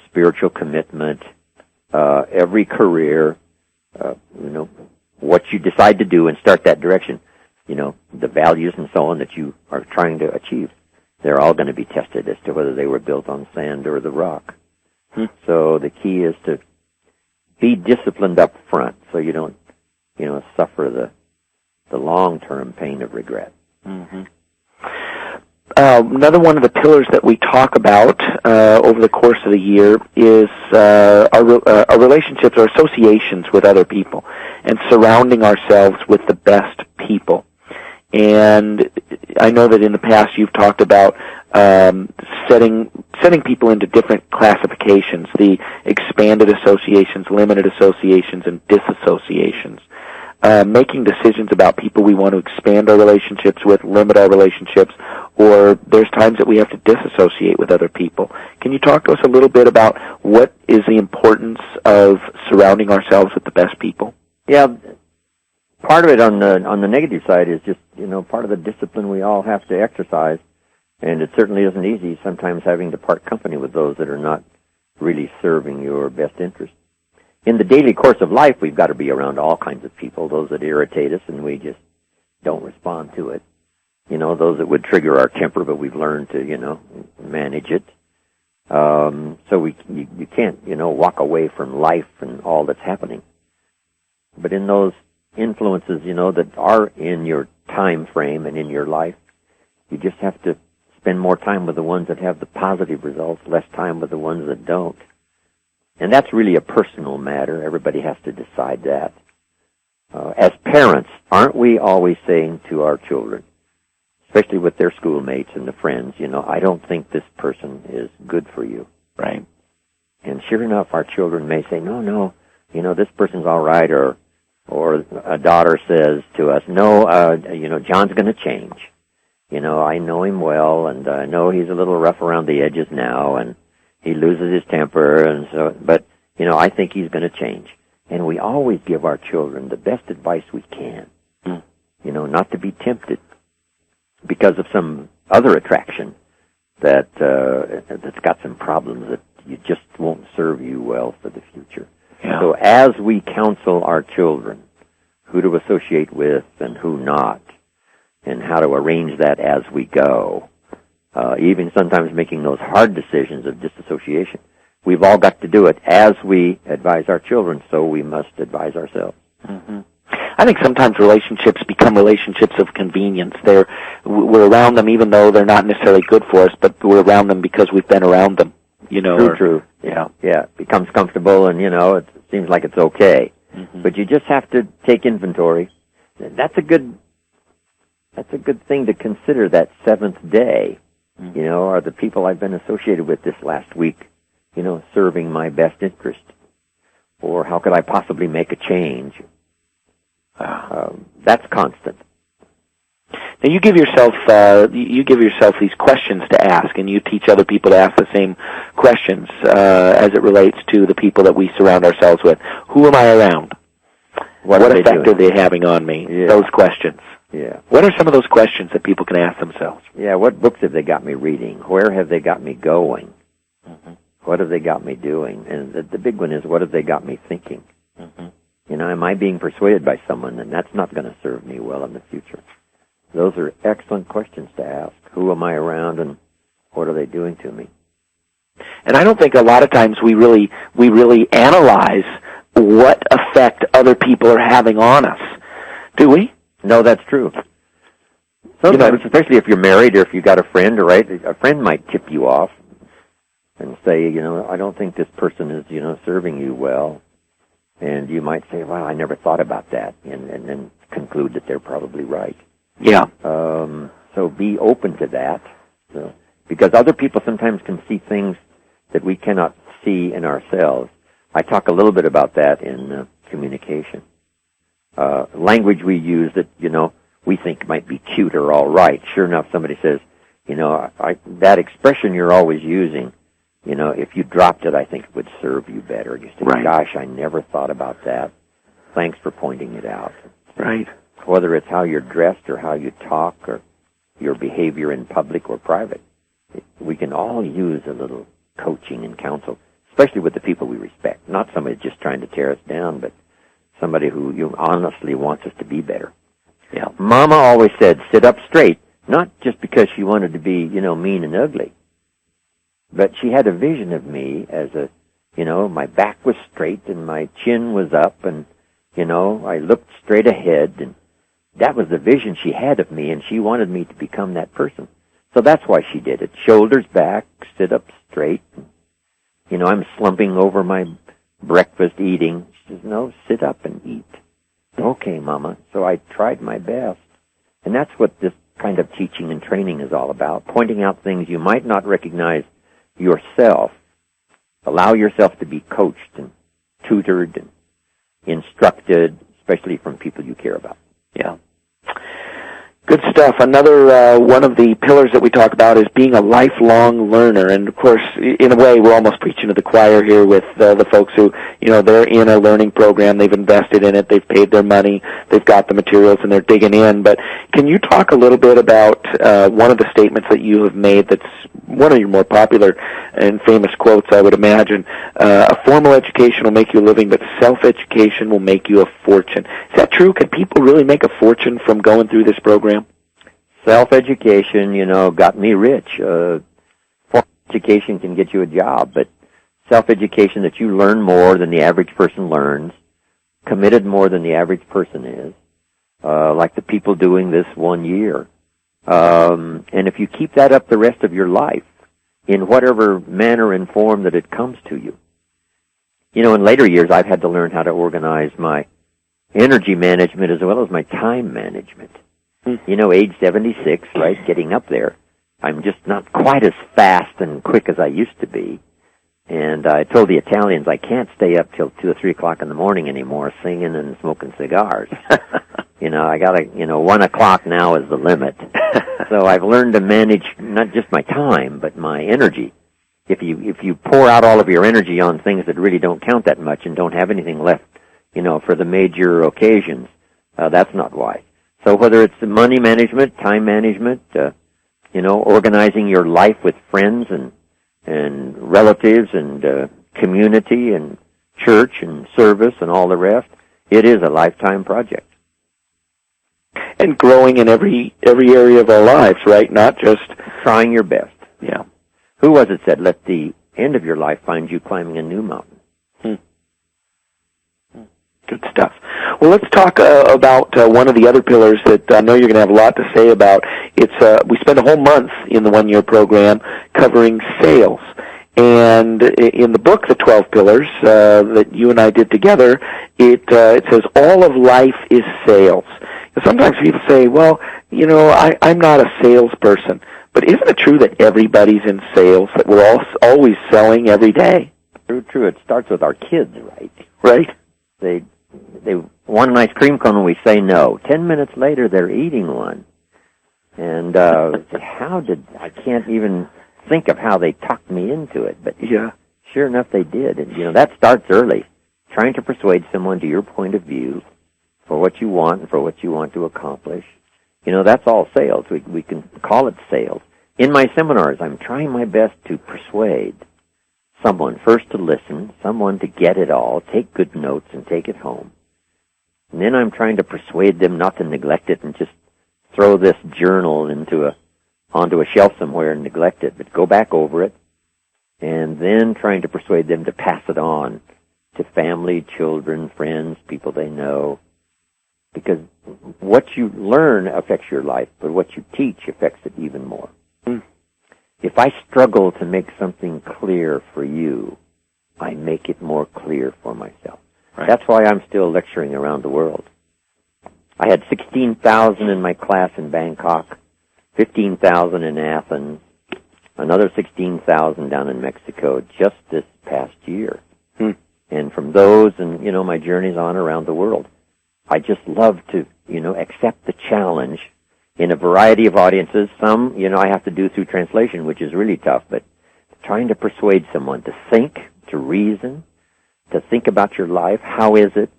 spiritual commitment, every career, what you decide to do and start that direction. The values and so on that you are trying to achieve. They're all going to be tested as to whether they were built on sand or the rock. So the key is to be disciplined up front so you don't, suffer the long-term pain of regret. Mm-hmm. Another one of the pillars that we talk about over the course of the year is our relationships or associations with other people and surrounding ourselves with the best people. And I know that in the past you've talked about setting people into different classifications, the expanded associations, limited associations, and disassociations. Making decisions about people we want to expand our relationships with, limit our relationships, or there's times that we have to disassociate with other people. Can you talk to us a little bit about what is the importance of surrounding ourselves with the best people? Yeah, part of it on the negative side is just, part of the discipline we all have to exercise, and it certainly isn't easy sometimes having to part company with those that are not really serving your best interest. In the daily course of life, we've got to be around all kinds of people, those that irritate us and we just don't respond to it. Those that would trigger our temper, but we've learned to, manage it. So you can't, walk away from life and all that's happening. But in those influences, that are in your time frame and in your life, you just have to spend more time with the ones that have the positive results, less time with the ones that don't. And that's really a personal matter. Everybody has to decide that. As parents, aren't we always saying to our children, especially with their schoolmates and the friends, I don't think this person is good for you. Right. And sure enough, our children may say, no, this person's all right, or a daughter says to us, no, John's going to change. I know him well, and I know he's a little rough around the edges now, and he loses his temper, and so, but, I think he's going to change. And we always give our children the best advice we can, not to be tempted because of some other attraction that's got some problems that you just won't serve you well for the future. Yeah. So as we counsel our children who to associate with and who not, and how to arrange that as we go, even sometimes making those hard decisions of disassociation, we've all got to do it as we advise our children, so we must advise ourselves. Mm-hmm. I think sometimes relationships become relationships of convenience. We're around them even though they're not necessarily good for us, but we're around them because we've been around them. True. Yeah. It becomes comfortable, and it seems like it's okay. Mm-hmm. But you just have to take inventory. That's a good thing to consider. That seventh day, mm-hmm. Are the people I've been associated with this last week, serving my best interest, or how could I possibly make a change? That's constant. Now you give yourself these questions to ask, and you teach other people to ask the same questions as it relates to the people that we surround ourselves with. Who am I around? What effect are they having on me? Yeah. Those questions. Yeah. What are some of those questions that people can ask themselves? Yeah. What books have they got me reading? Where have they got me going? Mm-hmm. What have they got me doing? And the big one is, what have they got me thinking? Mm-hmm. Am I being persuaded by someone? And that's not going to serve me well in the future. Those are excellent questions to ask. Who am I around, and what are they doing to me? And I don't think a lot of times we really analyze what effect other people are having on us. Do we? No, that's true. Sometimes, especially if you're married or if you got a friend, right? A friend might tip you off and say, I don't think this person is, serving you well. And you might say, well, I never thought about that, and then conclude that they're probably right. Yeah. So be open to that, because other people sometimes can see things that we cannot see in ourselves. I talk a little bit about that in communication. Language we use that, we think might be cute or all right. Sure enough, somebody says, that expression you're always using, if you dropped it, I think it would serve you better. You say, right. Gosh, I never thought about that. Thanks for pointing it out. Right. Whether it's how you're dressed or how you talk or your behavior in public or private, we can all use a little coaching and counsel, especially with the people we respect. Not somebody just trying to tear us down, but somebody who honestly wants us to be better. Yeah. Mama always said, sit up straight, not just because she wanted to be, mean and ugly. But she had a vision of me as my back was straight and my chin was up and, I looked straight ahead, and that was the vision she had of me, and she wanted me to become that person. So that's why she did it. Shoulders back, sit up straight. I'm slumping over my breakfast eating. She says, no, sit up and eat. Okay, Mama. So I tried my best. And that's what this kind of teaching and training is all about, pointing out things you might not recognize yourself. Allow yourself to be coached and tutored and instructed, especially from people you care about. Yeah. Good stuff. Another one of the pillars that we talk about is being a lifelong learner. And, of course, in a way, we're almost preaching to the choir here with the folks who, they're in a learning program. They've invested in it. They've paid their money. They've got the materials, and they're digging in. But can you talk a little bit about one of the statements that you have made that's one of your more popular and famous quotes, I would imagine? A formal education will make you a living, but self-education will make you a fortune. Is that true? Can people really make a fortune from going through this program? Self-education, got me rich. Formal education can get you a job, but self-education that you learn more than the average person learns, committed more than the average person is, like the people doing this 1 year. And if you keep that up the rest of your life, in whatever manner and form that it comes to you. In later years, I've had to learn how to organize my energy management as well as my time management. Age 76, right, getting up there, I'm just not quite as fast and quick as I used to be. And I told the Italians I can't stay up till 2 or 3 o'clock in the morning anymore singing and smoking cigars. I gotta, 1 o'clock now is the limit. So I've learned to manage not just my time, but my energy. If you pour out all of your energy on things that really don't count that much and don't have anything left, for the major occasions, that's not wise. So whether it's money management, time management, organizing your life with friends and relatives and community and church and service and all the rest, it is a lifetime project. And growing in every area of our lives, right? Not just trying your best. Yeah. Who was it said, let the end of your life find you climbing a new mountain? Good stuff. Well, let's talk about one of the other pillars that I know you're going to have a lot to say about. It's we spend a whole month in the 1 year program covering sales. And in the book, The 12 Pillars, that you and I did together, it says all of life is sales. And sometimes people say, well, I'm not a salesperson. But isn't it true that everybody's in sales, that we're all always selling every day? True. It starts with our kids, right? Right. They want an ice cream cone and we say no. 10 minutes later, they're eating one. And I can't even think of how they talked me into it, but yeah, sure enough they did. And, that starts early, trying to persuade someone to your point of view for what you want and for what you want to accomplish. That's all sales. We can call it sales. In my seminars, I'm trying my best to persuade someone first to listen, someone to get it all, take good notes and take it home. And then I'm trying to persuade them not to neglect it and just throw this journal onto a shelf somewhere and neglect it, but go back over it, and then trying to persuade them to pass it on to family, children, friends, people they know. Because what you learn affects your life, but what you teach affects it even more. If I struggle to make something clear for you, I make it more clear for myself. Right. That's why I'm still lecturing around the world. I had 16,000 in my class in Bangkok, 15,000 in Athens, another 16,000 down in Mexico just this past year. And from those and, my journeys on around the world, I just love to, accept the challenge in a variety of audiences. Some, I have to do through translation, which is really tough, but trying to persuade someone to think, to reason, to think about your life. How is it?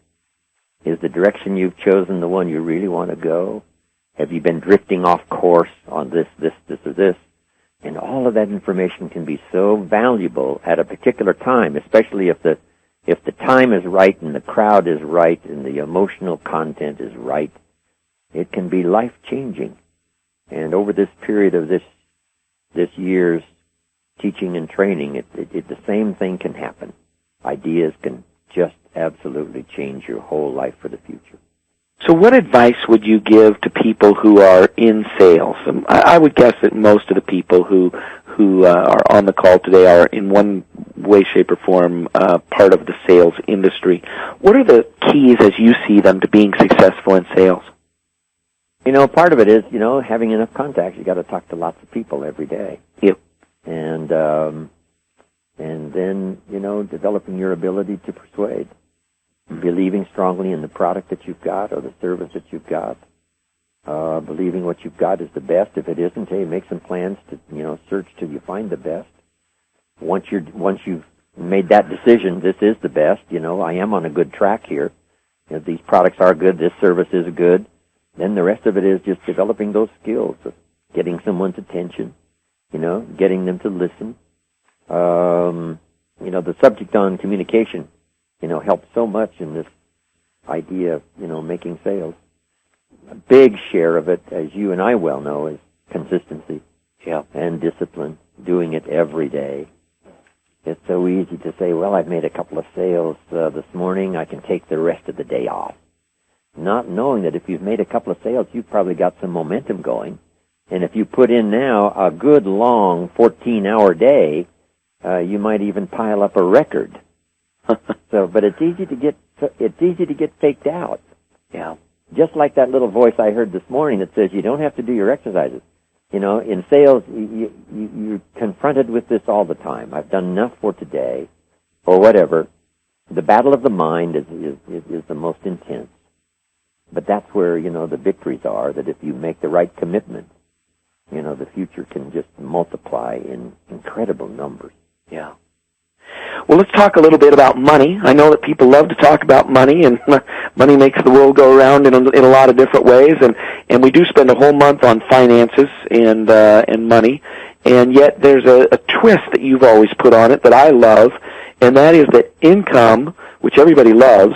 Is the direction you've chosen the one you really want to go? Have you been drifting off course on this, or this? And all of that information can be so valuable at a particular time, especially if the time is right and the crowd is right and the emotional content is right. It can be life-changing. And over this period of this year's teaching and training, the same thing can happen. Ideas can just absolutely change your whole life for the future. So what advice would you give to people who are in sales? I would guess that most of the people who are on the call today are in one way, shape, or form part of the sales industry. What are the keys as you see them to being successful in sales? Part of it is, having enough contacts. You got to talk to lots of people every day. Yep. And then, developing your ability to persuade. Believing strongly in the product that you've got or the service that you've got. believing what you've got is the best. If it isn't, hey, make some plans to, search till you find the best. Once you've made that decision, this is the best, I am on a good track here. These products are good, this service is good. Then the rest of it is just developing those skills of getting someone's attention, getting them to listen. The subject on communication, helps so much in this idea of, making sales. A big share of it, as you and I well know, is consistency and discipline, doing it every day. It's so easy to say, well, I've made a couple of sales this morning, I can take the rest of the day off. Not knowing that if you've made a couple of sales, you've probably got some momentum going. And if you put in now a good long 14-hour day, you might even pile up a record. But it's easy to get faked out. Yeah. Just like that little voice I heard this morning that says you don't have to do your exercises. In sales, you're confronted with this all the time. I've done enough for today, or whatever. The battle of the mind is the most intense. But that's where, the victories are, that if you make the right commitment, the future can just multiply in incredible numbers. Yeah. Well, let's talk a little bit about money. I know that people love to talk about money, and money makes the world go around in a lot of different ways, and we do spend a whole month on finances and money, and yet there's a twist that you've always put on it that I love, and that is that income, which everybody loves,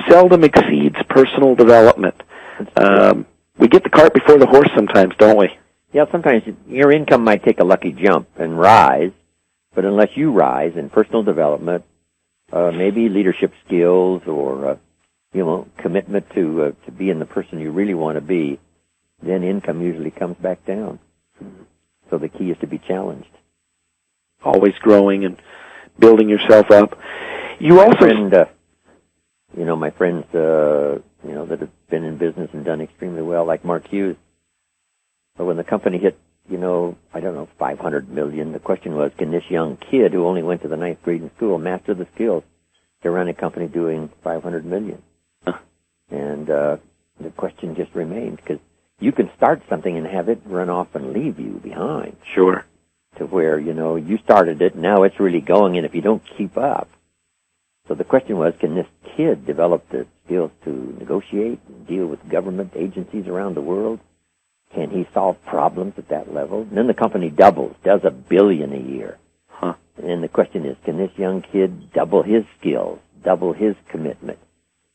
seldom exceeds personal development. We get the cart before the horse sometimes, don't we? Yeah, sometimes your income might take a lucky jump and rise, but unless you rise in personal development, maybe leadership skills or, commitment to being the person you really want to be, then income usually comes back down. So the key is to be challenged. Always growing and building yourself up. You also... my friends, that have been in business and done extremely well, like Mark Hughes, but when the company hit, 500 million, the question was, can this young kid who only went to the 9th grade in school master the skills to run a company doing 500 million? And the question just remained, because you can start something and have it run off and leave you behind. Sure. To where, you started it, now it's really going, and if you don't keep up. So the question was, can this kid develop the skills to negotiate and deal with government agencies around the world? Can he solve problems at that level? And then the company doubles, does $1 billion a year. Huh. And then the question is, can this young kid double his skills, double his commitment?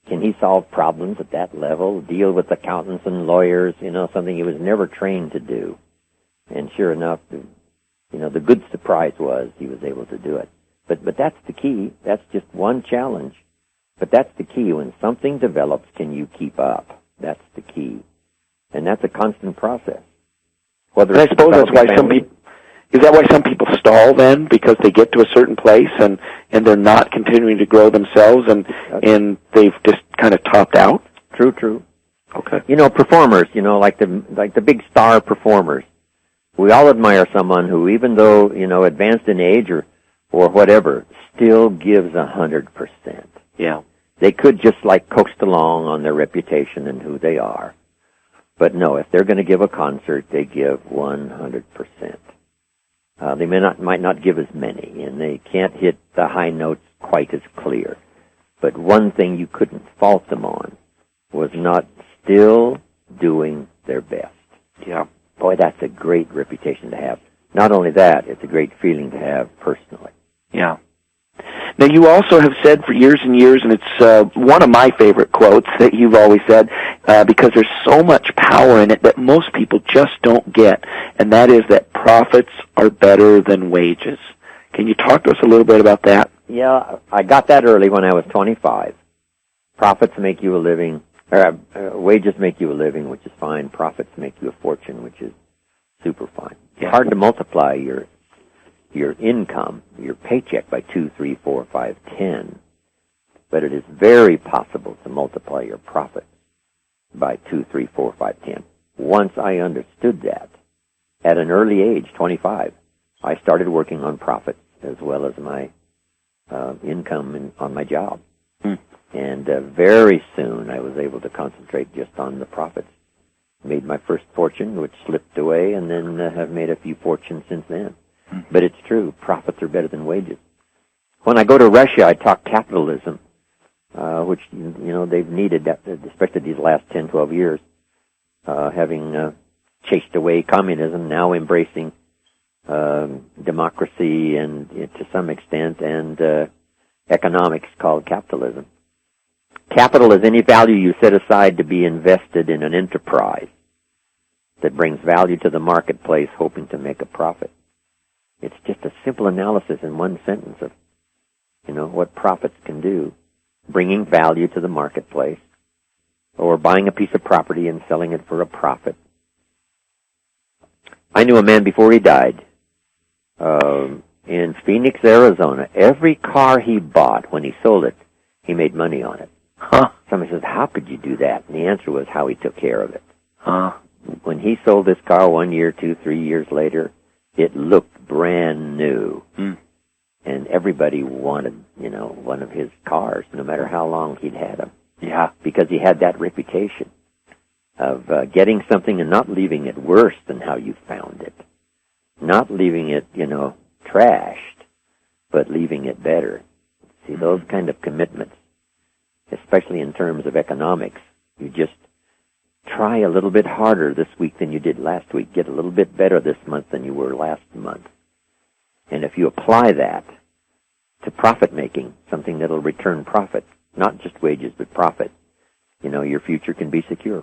Can he solve problems at that level, deal with accountants and lawyers, something he was never trained to do? And sure enough, the good surprise was he was able to do it. But that's the key. That's just one challenge. But that's the key. When something develops, can you keep up? That's the key. And that's a constant process. And I suppose that's why some people stall then, because they get to a certain place and they're not continuing to grow themselves and they've just kind of topped out? True. Okay. Performers, like the big star performers. We all admire someone who, even though, advanced in age or whatever, still gives 100%. Yeah. They could just coast along on their reputation and who they are. But no, if they're going to give a concert, they give 100%. They might not give as many, and they can't hit the high notes quite as clear. But one thing you couldn't fault them on was not still doing their best. Yeah. Boy, that's a great reputation to have. Not only that, it's a great feeling to have personally. Yeah. Now, you also have said for years and years, and it's one of my favorite quotes that you've always said, because there's so much power in it that most people just don't get, and that is that profits are better than wages. Can you talk to us a little bit about that? Yeah, I got that early when I was 25. Profits make you a living, wages make you a living, which is fine. Profits make you a fortune, which is super fine. Yeah. It's hard to multiply your income, your paycheck by 2, 3, 4, 5, 10, but it is very possible to multiply your profits by 2, 3, 4, 5, 10. Once I understood that, at an early age, 25, I started working on profits as well as my income on my job. And very soon I was able to concentrate just on the profits. Made my first fortune, which slipped away, and then have made a few fortunes since then. But it's true, profits are better than wages. When I go to Russia, I talk capitalism, which, they've needed, that, especially these last 10, 12 years, having chased away communism, now embracing democracy and to some extent, and economics called capitalism. Capital is any value you set aside to be invested in an enterprise that brings value to the marketplace, hoping to make a profit. It's just a simple analysis in one sentence of, what profits can do, bringing value to the marketplace, or buying a piece of property and selling it for a profit. I knew a man before he died, in Phoenix, Arizona. Every car he bought, when he sold it, he made money on it. Huh. Somebody says, how could you do that? And the answer was how he took care of it. Huh. When he sold this car 1 year, 2, 3 years later, it looked brand new. And everybody wanted, one of his cars, no matter how long he'd had them. Yeah. Because he had that reputation of getting something and not leaving it worse than how you found it. Not leaving it, trashed, but leaving it better. See, those kind of commitments, especially in terms of economics, you just try a little bit harder this week than you did last week. Get a little bit better this month than you were last month. And if you apply that to profit making, something that'll return profit, not just wages, but profit, your future can be secure.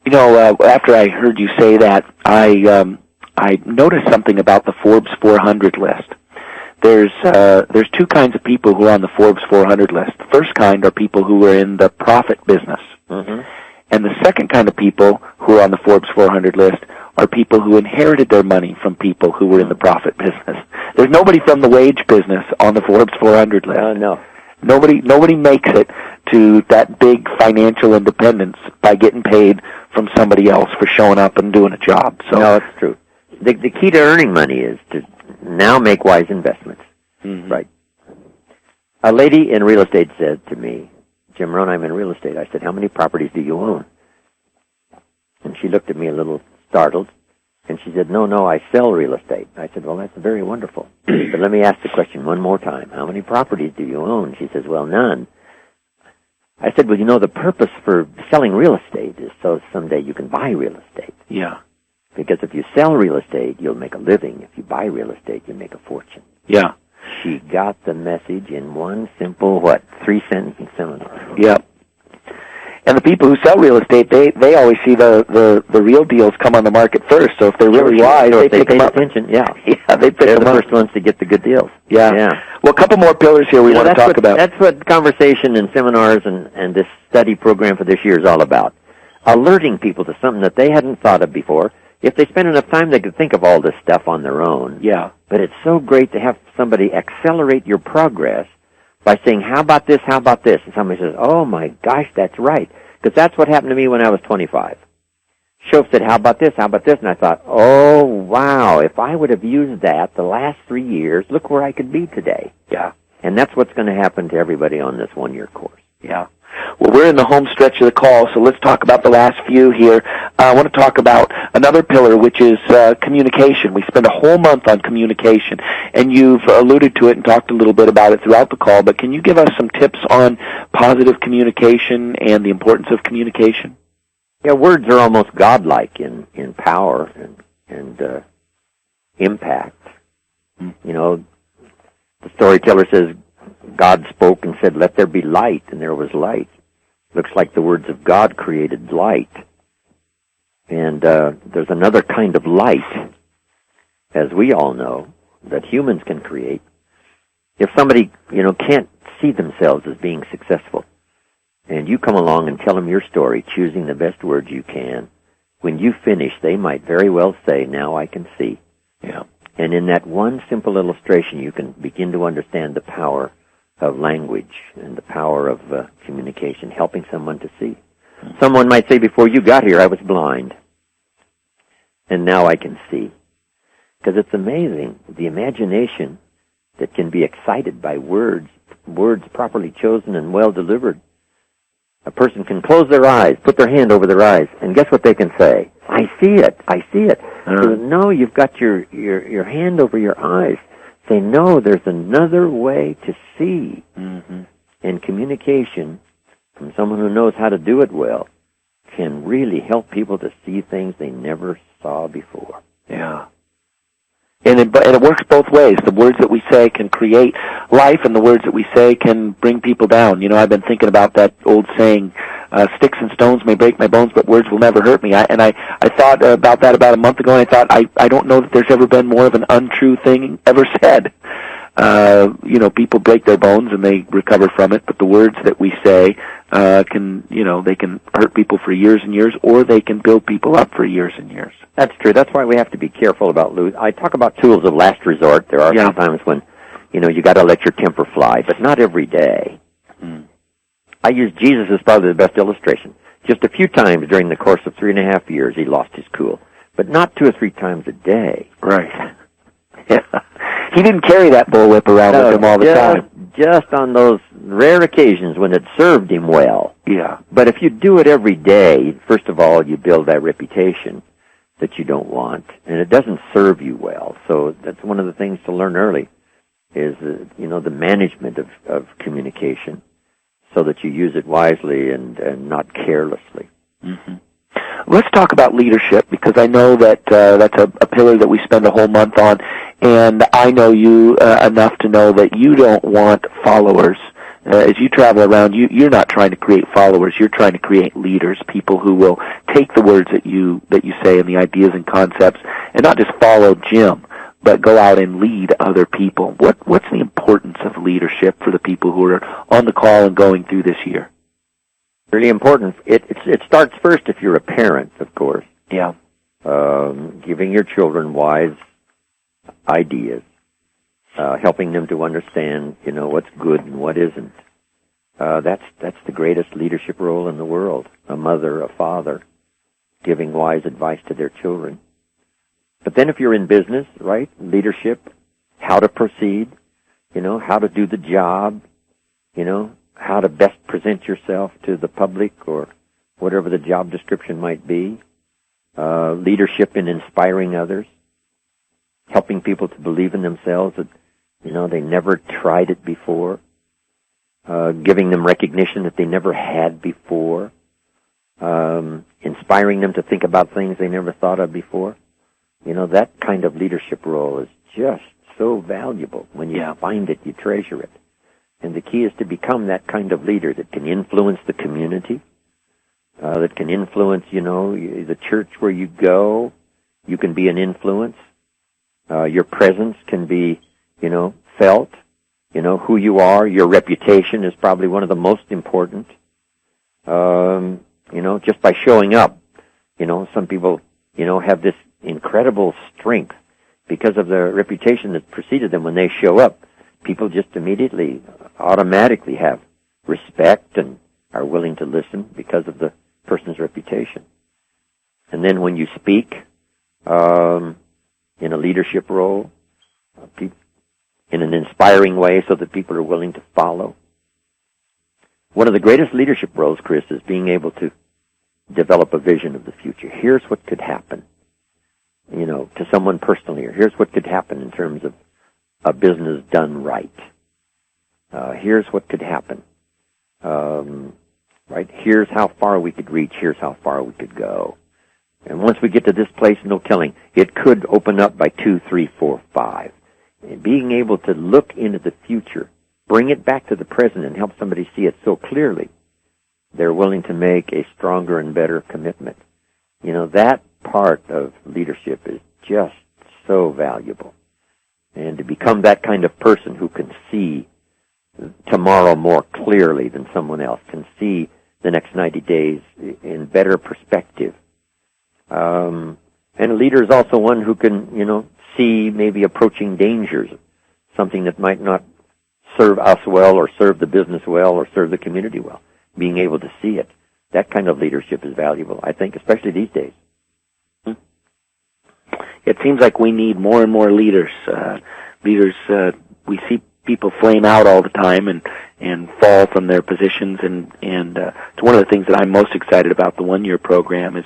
After I heard you say that, I noticed something about the Forbes 400 list. There's two kinds of people who are on the Forbes 400 list. The first kind are people who are in the profit business. Mm-hmm. And the second kind of people who are on the Forbes 400 list are people who inherited their money from people who were in the profit business. There's nobody from the wage business on the Forbes 400 list. No. Nobody makes it to that big financial independence by getting paid from somebody else for showing up and doing a job. So no, it's true. The key to earning money is to now make wise investments. Mm-hmm. Right. A lady in real estate said to me, Jim Rohn, I'm in real estate. I said, how many properties do you own? And she looked at me a little startled, and she said, no, I sell real estate. I said, well, that's very wonderful. But let me ask the question one more time. How many properties do you own? She says, well, none. I said, well, the purpose for selling real estate is so someday you can buy real estate. Yeah. Because if you sell real estate, you'll make a living. If you buy real estate, you'll make a fortune. Yeah. She got the message in one simple, 3-sentence seminar. Yeah. And the people who sell real estate, they always see the real deals come on the market first. So if they're really wise, they pick them up. Attention, yeah. Yeah, they pick them up. They're the first ones to get the good deals. Yeah. Well, a couple more pillars here we want to talk about. That's what conversation and seminars and this study program for this year is all about. Alerting people to something that they hadn't thought of before. If they spend enough time, they could think of all this stuff on their own. Yeah. But it's so great to have somebody accelerate your progress by saying, how about this, how about this? And somebody says, oh my gosh, that's right. Because that's what happened to me when I was 25. Shoaff said, how about this, how about this? And I thought, oh wow, if I would have used that the last 3 years, look where I could be today. Yeah. And that's what's going to happen to everybody on this 1-year course. Yeah. Well, we're in the home stretch of the call, so let's talk about the last few here. I want to talk about another pillar, which is communication. We spend a whole month on communication, and you've alluded to it and talked a little bit about it throughout the call, but can you give us some tips on positive communication and the importance of communication? Yeah, words are almost godlike in power and impact. The storyteller says, God spoke and said, let there be light, and there was light. Looks like the words of God created light. And there's another kind of light, as we all know, that humans can create. If somebody, can't see themselves as being successful, and you come along and tell them your story, choosing the best words you can, when you finish, they might very well say, now I can see. Yeah. And in that one simple illustration, you can begin to understand the power of language and the power of communication, helping someone to see. Someone might say, before you got here, I was blind, and now I can see. Because it's amazing, the imagination that can be excited by words properly chosen and well delivered. A person can close their eyes, put their hand over their eyes, and guess what they can say? I see it. I see it. So, no, you've got your hand over your eyes. Say, no, there's another way to see. Mm-hmm. And communication from someone who knows how to do it well can really help people to see things they never saw before. Yeah. And it works both ways. The words that we say can create life, and the words that we say can bring people down. You know, I've been thinking about that old saying, sticks and stones may break my bones, but words will never hurt me. I thought about that about a month ago, and I thought, I don't know that there's ever been more of an untrue thing ever said. You know, people break their bones and they recover from it, but the words that we say can, you know, they can hurt people for years and years, or they can build people up for years and years. That's true. That's why we have to be careful about I talk about tools of last resort. There are some times when, you know, you got to let your temper fly, but not every day. I use Jesus as probably the best illustration. Just a few times during the course of 3.5 years, he lost his cool, but not 2 or 3 times a day. Right. Yeah. He didn't carry that bullwhip around with him all the time. Just on those rare occasions when it served him well. Yeah. But if you do it every day, first of all, you build that reputation that you don't want, and it doesn't serve you well. So that's one of the things to learn early is, you know, the management of communication so that you use it wisely and not carelessly. Mm-hmm. Let's talk about leadership, because I know that that's a pillar that we spend a whole month on, and I know you enough to know that you don't want followers. As you travel around, you're not trying to create followers. You're trying to create leaders, people who will take the words that you say and the ideas and concepts, and not just follow Jim, but go out and lead other people. What's the importance of leadership for the people who are on the call and going through this year? Really important. It starts first if you're a parent, of course. Yeah. Giving your children wise ideas. Helping them to understand, you know, what's good and what isn't. That's the greatest leadership role in the world. A mother, a father, giving wise advice to their children. But then if you're in business, right, leadership, how to proceed, you know, how to do the job, you know, how to best present yourself to the public or whatever the job description might be. Leadership in inspiring others. Helping people to believe in themselves that, you know, they never tried it before. Giving them recognition that they never had before. Inspiring them to think about things they never thought of before. You know, that kind of leadership role is just so valuable. When you find it, you treasure it. And the key is to become that kind of leader that can influence the community, that can influence, you know, the church where you go. You can be an influence. Your presence can be, you know, felt. You know, who you are, your reputation is probably one of the most important. You know, just by showing up, you know, some people, you know, have this incredible strength because of the reputation that preceded them. When they show up, people just immediately, automatically have respect and are willing to listen because of the person's reputation. And then when you speak, in a leadership role, in an inspiring way so that people are willing to follow. One of the greatest leadership roles, Chris, is being able to develop a vision of the future. Here's what could happen, you know, to someone personally, or here's what could happen in terms of a business done right. Here's what could happen. Right? Here's how far we could reach. Here's how far we could go. And once we get to this place, no telling, it could open up by 2, 3, 4, 5. And being able to look into the future, bring it back to the present and help somebody see it so clearly, they're willing to make a stronger and better commitment. You know, that part of leadership is just so valuable. And to become that kind of person who can see tomorrow more clearly than someone else, can see the next 90 days in better perspective. And a leader is also one who can, you know, see maybe approaching dangers, something that might not serve us well or serve the business well or serve the community well. Being able to see it, that kind of leadership is valuable, I think, especially these days. It seems like we need more and more leaders. We see people flame out all the time and fall from their positions, and it's one of the things that I'm most excited about the 1-year program is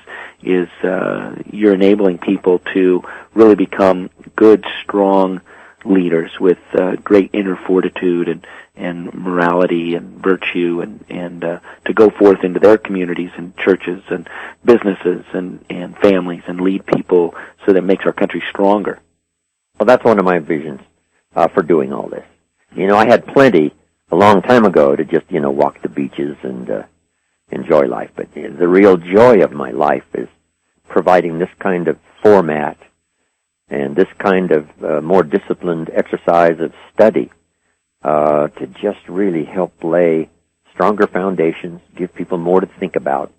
you're enabling people to really become good, strong leaders with great inner fortitude and morality and virtue, and to go forth into their communities and churches and businesses and families and lead people so that it makes our country stronger. Well, that's one of my visions for doing all this. I had plenty a long time ago to just, walk the beaches and enjoy life. But the real joy of my life is providing this kind of format and this kind of more disciplined exercise of study to just really help lay stronger foundations, give people more to think about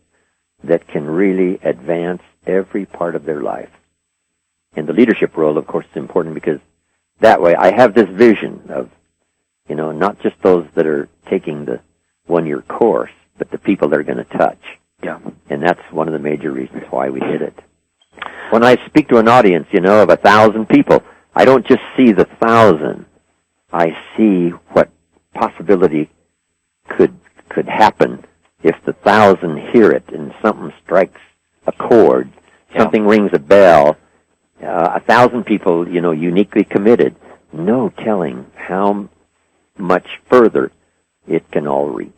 that can really advance every part of their life. And the leadership role, of course, is important because that way I have this vision of, not just those that are taking the 1-year course, but the people they're going to touch. Yeah. And that's one of the major reasons why we did it. When I speak to an audience, of 1,000 people, I don't just see the 1,000. I see what possibility could happen if the 1,000 hear it and something strikes a chord, something rings a bell. 1,000 people, uniquely committed. No telling how much further it can all reach.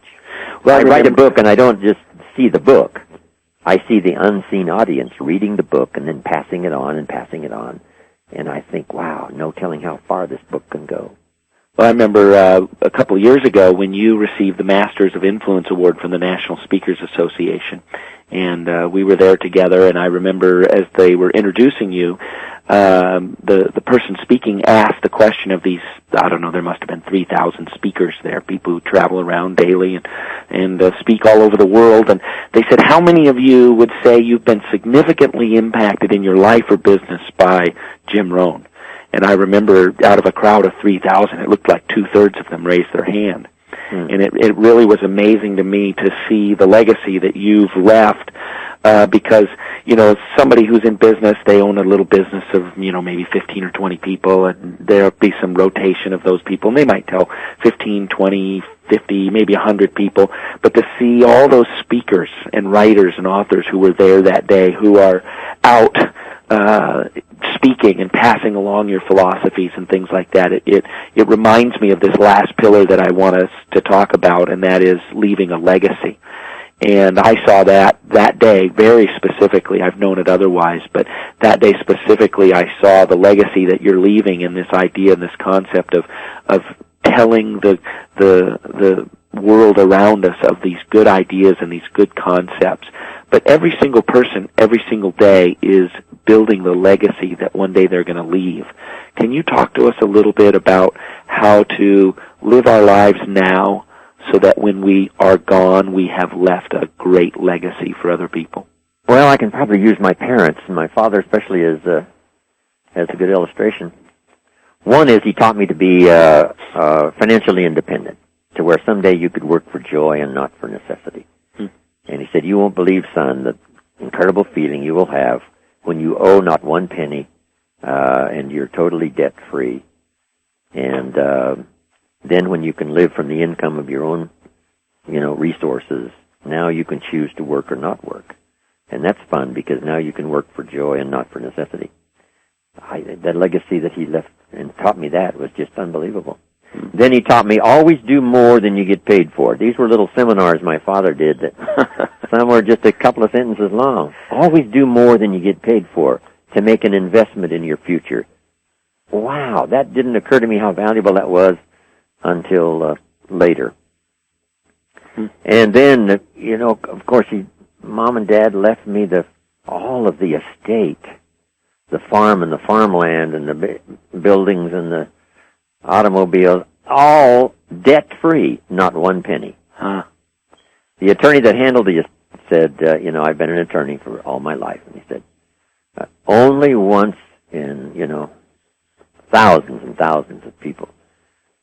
Well, I write a book, and I don't just see the book. I see the unseen audience reading the book and then passing it on and passing it on. And I think, wow, no telling how far this book can go. Well, I remember a couple of years ago when you received the Masters of Influence Award from the National Speakers Association. And we were there together, and I remember as they were introducing you, the person speaking asked the question of these, I don't know, there must have been 3,000 speakers there, people who travel around daily and speak all over the world. And they said, how many of you would say you've been significantly impacted in your life or business by Jim Rohn? And I remember out of a crowd of 3,000, it looked like 2/3 of them raised their hand. And it really was amazing to me to see the legacy that you've left, because, somebody who's in business, they own a little business of, maybe 15 or 20 people, and there'll be some rotation of those people, and they might tell 15, 20, 50, maybe 100 people, but to see all those speakers and writers and authors who were there that day, who are out speaking and passing along your philosophies and things like that, it reminds me of this last pillar that I want us to talk about, and that is leaving a legacy. And I saw that day very specifically. I've known it otherwise, but that day specifically I saw the legacy that you're leaving in this idea and this concept of telling the world around us of these good ideas and these good concepts. But every single person, every single day is building the legacy that one day they're going to leave. Can you talk to us a little bit about how to live our lives now so that when we are gone, we have left a great legacy for other people? Well, I can probably use my parents, and my father especially as a good illustration. One is he taught me to be financially independent, to where someday you could work for joy and not for necessity. And he said, you won't believe, son, the incredible feeling you will have when you owe not one penny and you're totally debt-free. And then when you can live from the income of your own, resources, now you can choose to work or not work. And that's fun because now you can work for joy and not for necessity. That legacy that he left and taught me that was just unbelievable. Then he taught me, always do more than you get paid for. These were little seminars my father did that some were just a couple of sentences long. Always do more than you get paid for to make an investment in your future. Wow, that didn't occur to me how valuable that was until later. And then, of course, Mom and Dad left me all of the estate, the farm and the farmland and the buildings and the automobiles, all debt-free, not one penny. The attorney that handled it said, I've been an attorney for all my life. And he said, only once in, thousands and thousands of people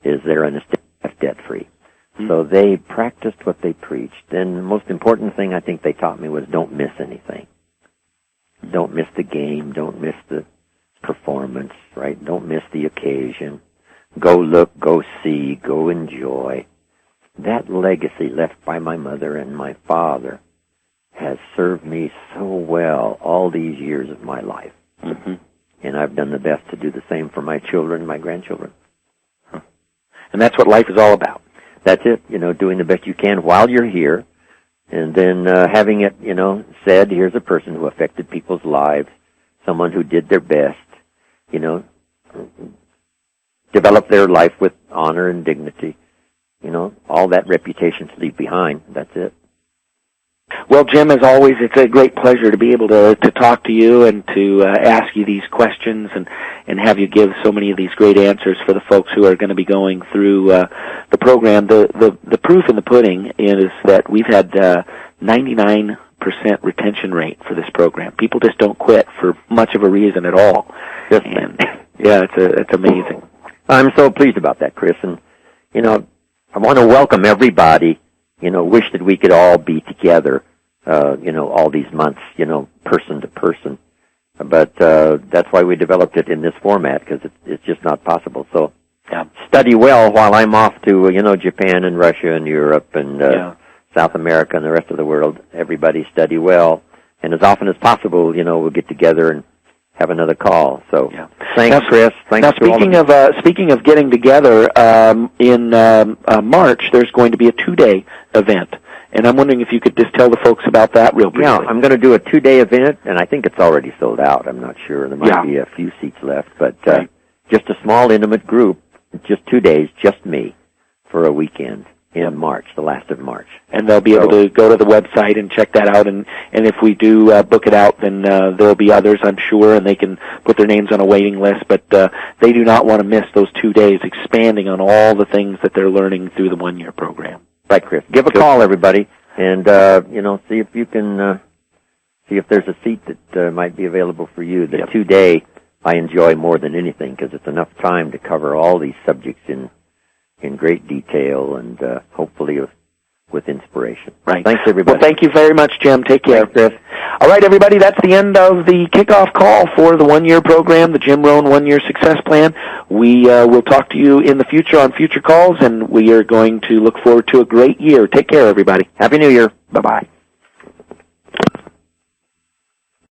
is there an estate that's debt-free. So they practiced what they preached. And the most important thing I think they taught me was don't miss anything. Don't miss the game. Don't miss the performance, right? Don't miss the occasion. go look, go see, go enjoy. That legacy left by my mother and my father has served me so well all these years of my life. Mm-hmm. And I've done the best to do the same for my children and my grandchildren. Huh. And that's what life is all about. That's it, doing the best you can while you're here, and then having it, said, here's a person who affected people's lives, someone who did their best, develop their life with honor and dignity, all that reputation to leave behind. That's it. Well, Jim, as always, it's a great pleasure to be able to talk to you and to ask you these questions and have you give so many of these great answers for the folks who are going to be going through the program. The proof in the pudding is that we've had 99% retention rate for this program. People just don't quit for much of a reason at all. Yes, and, yeah, it's amazing. I'm so pleased about that, Chris. And, I want to welcome everybody. Wish that we could all be together, all these months, person to person. But that's why we developed it in this format, because it's just not possible. So study well while I'm off to, Japan and Russia and Europe and South America and the rest of the world. Everybody study well. And as often as possible, we'll get together and have another call. So thanks, Chris. Thanks. Now, speaking of getting together, in March, there's going to be a 2-day event. And I'm wondering if you could just tell the folks about that real briefly. Yeah, I'm going to do a 2-day event, and I think it's already sold out. I'm not sure. There might be a few seats left. But just a small, intimate group, just 2 days, just me, for a weekend in March, the last of March. And they'll be able to go to the website and check that out. And if we do book it out, then there'll be others, I'm sure, and they can put their names on a waiting list. But they do not want to miss those 2 days expanding on all the things that they're learning through the one-year program. Right, Chris. Give a call, everybody, and, see if you can, see if there's a seat that might be available for you. The 2-day I enjoy more than anything because it's enough time to cover all these subjects in great detail and hopefully with inspiration. Right. Thanks, everybody. Well, thank you very much, Jim. Take care. Thanks, Chris. All right, everybody, that's the end of the kickoff call for the one-year program, the Jim Rohn one-year success plan. We will talk to you in the future on future calls, and we are going to look forward to a great year. Take care, everybody. Happy New Year. Bye-bye.